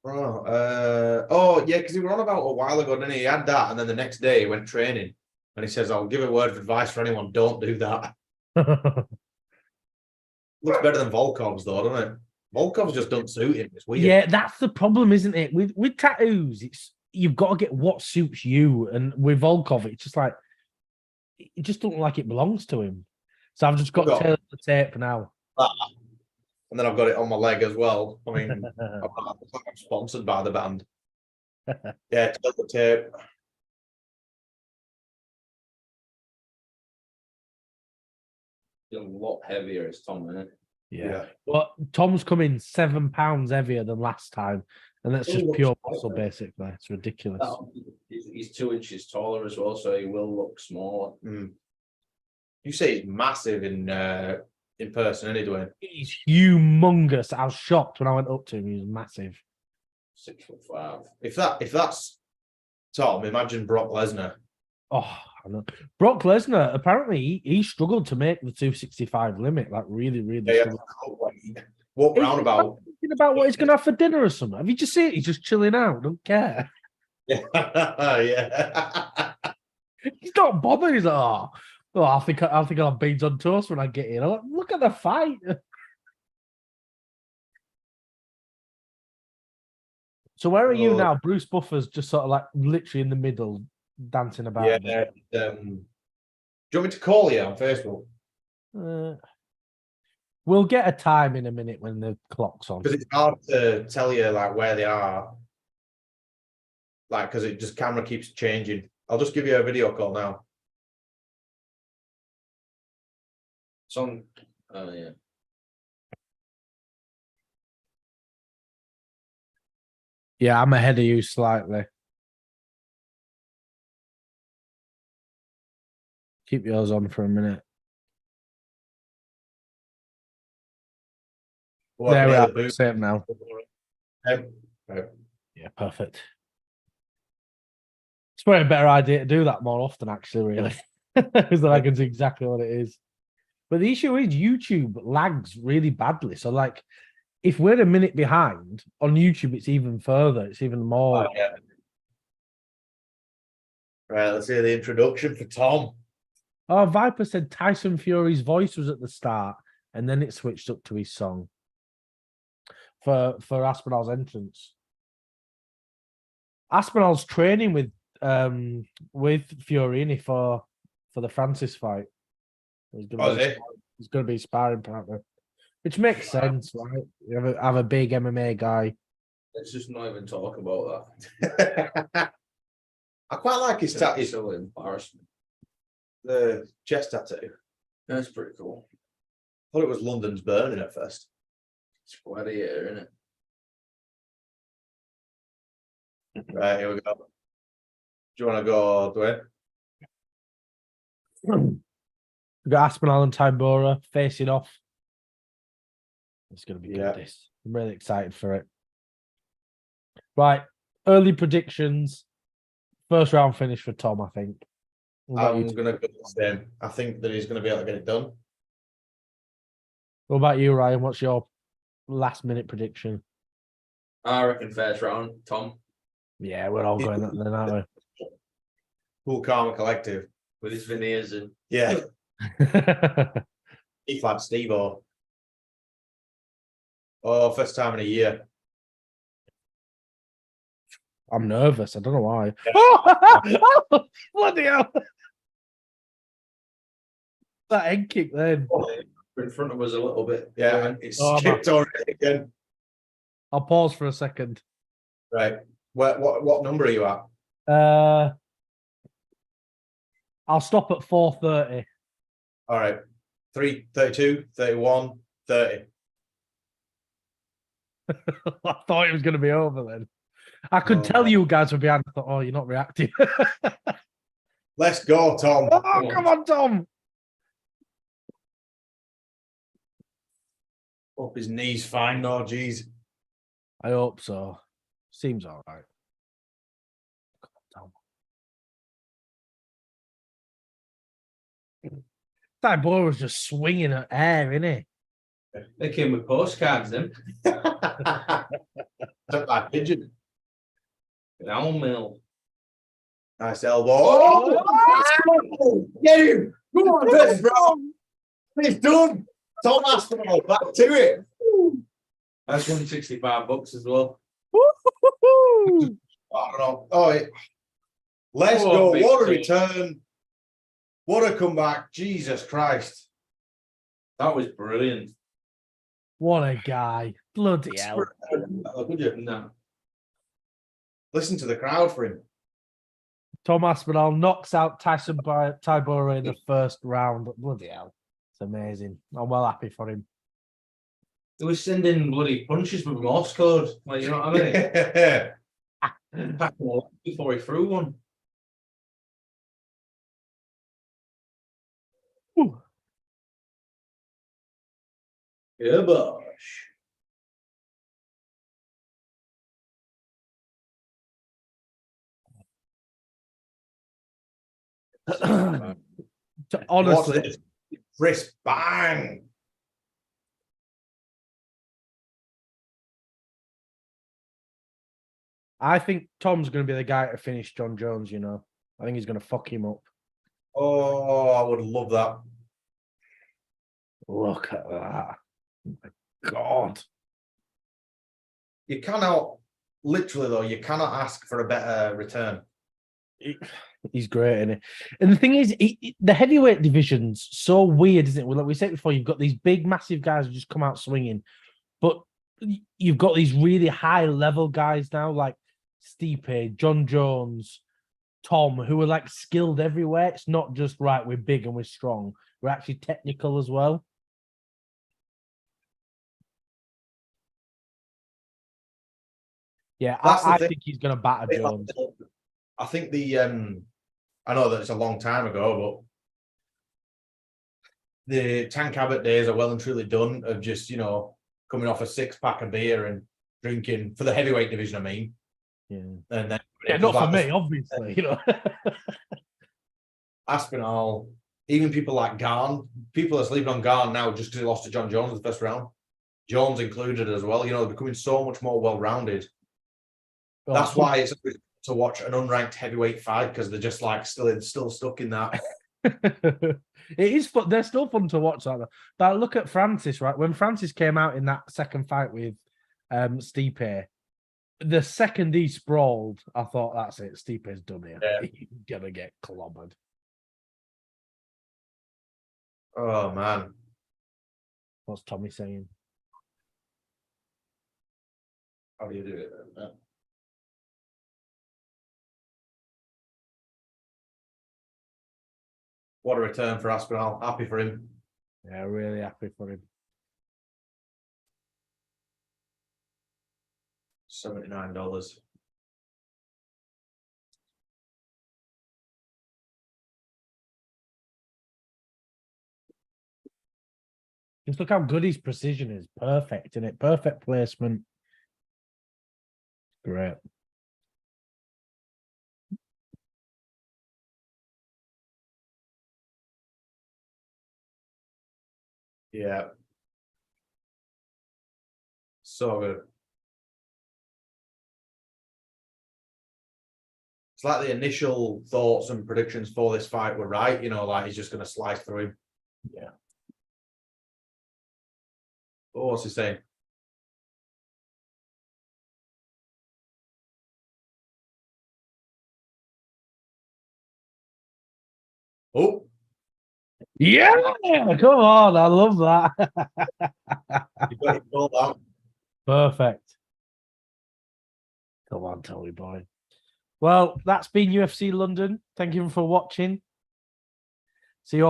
Oh, yeah, because he were on about a while ago, didn't he? He had that, and then the next day he went training, and he says, "I'll give a word of advice for anyone: don't do that." Looks better than Volkov's, though, doesn't it? Volkov's just doesn't suit him. It's weird. Yeah, that's the problem, isn't it? With tattoos, it's you've got to get what suits you, and with Volkov, it's just like it just doesn't like it belongs to him. So I've just got to tailor the tape now. And then I've got it on my leg as well. I mean, I'm sponsored by the band. Yeah, tail the tape. He's a lot heavier as Tom, isn't it? Yeah. Well, Tom's coming 7 pounds heavier than last time, and that's just pure muscle, basically. It's ridiculous. He's 2 inches taller as well, so he will look smaller. You say he's massive in person, anyway. He's humongous. I was shocked when I went up to him. He was massive. 6'5". If that's Tom, imagine Brock Lesnar. Oh, I know. Brock Lesnar, apparently, he struggled to make the 265 limit. Like, really, really struggled. Walk round about. Thinking about what he's going to have for dinner or something. Have you just seen it? He's just chilling out. Don't care. Yeah. Yeah. He's not bothered. He's like, oh, I think I'll have beans on toast when I get in. I'm like, look at the fight. So where are you now? Bruce Buffer's just sort of like literally in the middle, dancing about. Yeah. Do you want me to call you on Facebook? We'll get a time in a minute when the clock's on. Because it's hard to tell you like where they are. Like, because it just camera keeps changing. I'll just give you a video call now. It's on. Oh yeah. Yeah, I'm ahead of you slightly. Keep yours on for a minute. What, There we near are. the boot? Same now. Right. Yeah, perfect. It's probably a better idea to do that more often, actually, really. Because then I can see exactly what it is. But the issue is YouTube lags really badly. So, like, if we're a minute behind on YouTube, it's even further. It's even more. Oh, yeah. Right, let's hear the introduction for Tom. Oh, Viper said Tyson Fury's voice was at the start, and then it switched up to his song for Aspinall's entrance. Aspinall's training with Fury innit, for the Francis fight. He's going to be a sparring partner, which makes sense, right? You have a big MMA guy. Let's just not even talk about that. I quite like his tattoo. It's so embarrassing. The chest tattoo. That's pretty cool. I thought it was London's burning at first. It's gladiator, isn't it? Right, here we go. Do you want to go, Dwain? We've got Aspinall and Tybura facing off. It's going to be good, this. I'm really excited for it. Right, early predictions. First round finish for Tom, I think. I'm going to go the same. I think that he's going to be able to get it done. What about you, Ryan? What's your last minute prediction? I reckon first round, Tom. Yeah, we're all going that then, aren't we? Cool, calm, and collective. With his veneers and Yeah. He's like Steve-O. Oh, first time in a year. I'm nervous. I don't know why. Oh, bloody hell. That head kick then. in front of us a little bit. Yeah, and it's skipped already again. I'll pause for a second. Right. What number are you at? I'll stop at 4:30. All right. 3, 32, 31, 30. I thought it was going to be over then. I could tell you guys were behind. I thought, oh, you're not reacting. Let's go, Tom. Oh, come on, Tom. Hope his knee's fine. No, geez. I hope so. Seems all right. Come on, Tom. That boy was just swinging at air, innit? They came with postcards, then. Took my pigeon. An owl mill. Nice elbow. Oh! Get him! Come on, first round. It's done. Tom Aspinall, back to it. That's $165 as well. I don't know. Oh, let's go. What a return. What a comeback. Jesus Christ. That was brilliant. What a guy. Bloody hell. No. Listen to the crowd for him. Tom Aspinall knocks out Tybura in the first round. Bloody hell. It's amazing. I'm well happy for him. They were sending bloody punches with Morse code. Like, you know what I mean? Packing a lot before he threw one. Ooh. Yeah, bosh. Honestly, crisp bang. I think Tom's going to be the guy to finish John Jones, you know. I think he's going to fuck him up. Oh, I would love that. Look at that. Oh my God. You cannot, literally though, you cannot ask for a better return. He's great, isn't he? And the thing is, the heavyweight division's so weird, isn't it? Well, like we said before, you've got these big, massive guys who just come out swinging, but you've got these really high-level guys now, like Stipe, John Jones, Tom, who are like skilled everywhere. It's not just, right, we're big and we're strong. We're actually technical as well. Yeah, I think he's going to batter Jones. I think I know that it's a long time ago, but the Tank Abbott days are well and truly done of just, you know, coming off a 6-pack of beer and drinking for the heavyweight division. I mean, Yeah. and then Not for me, obviously. You know. Aspinall, even people like Garn, people are sleeping on Garn now just because he lost to John Jones in the first round. Jones included as well. You know, they're becoming so much more well-rounded. That's why it's to watch an unranked heavyweight fight, because they're just like still stuck in that. It is fun. They're still fun to watch, aren't they? But look at Francis, right? When Francis came out in that second fight with Stipe, the second he sprawled, I thought, that's it. Stipe's done here. Yeah. He's gonna get clobbered. Oh man, What's Tommy saying? how do you do it then? What a return for Aspinall. Happy for him. Yeah, really happy for him. $79. Just look how good his precision is. Perfect, isn't it? Perfect placement. Great. Yeah. So good. It's like the initial thoughts and predictions for this fight were right. You know, like he's just going to slice through him. Yeah. Oh, what's he saying? Oh, Yeah, come on. I love that. you got it all down. Perfect. Come on, Tony boy. Well, that's been UFC London. Thank you for watching. See you all.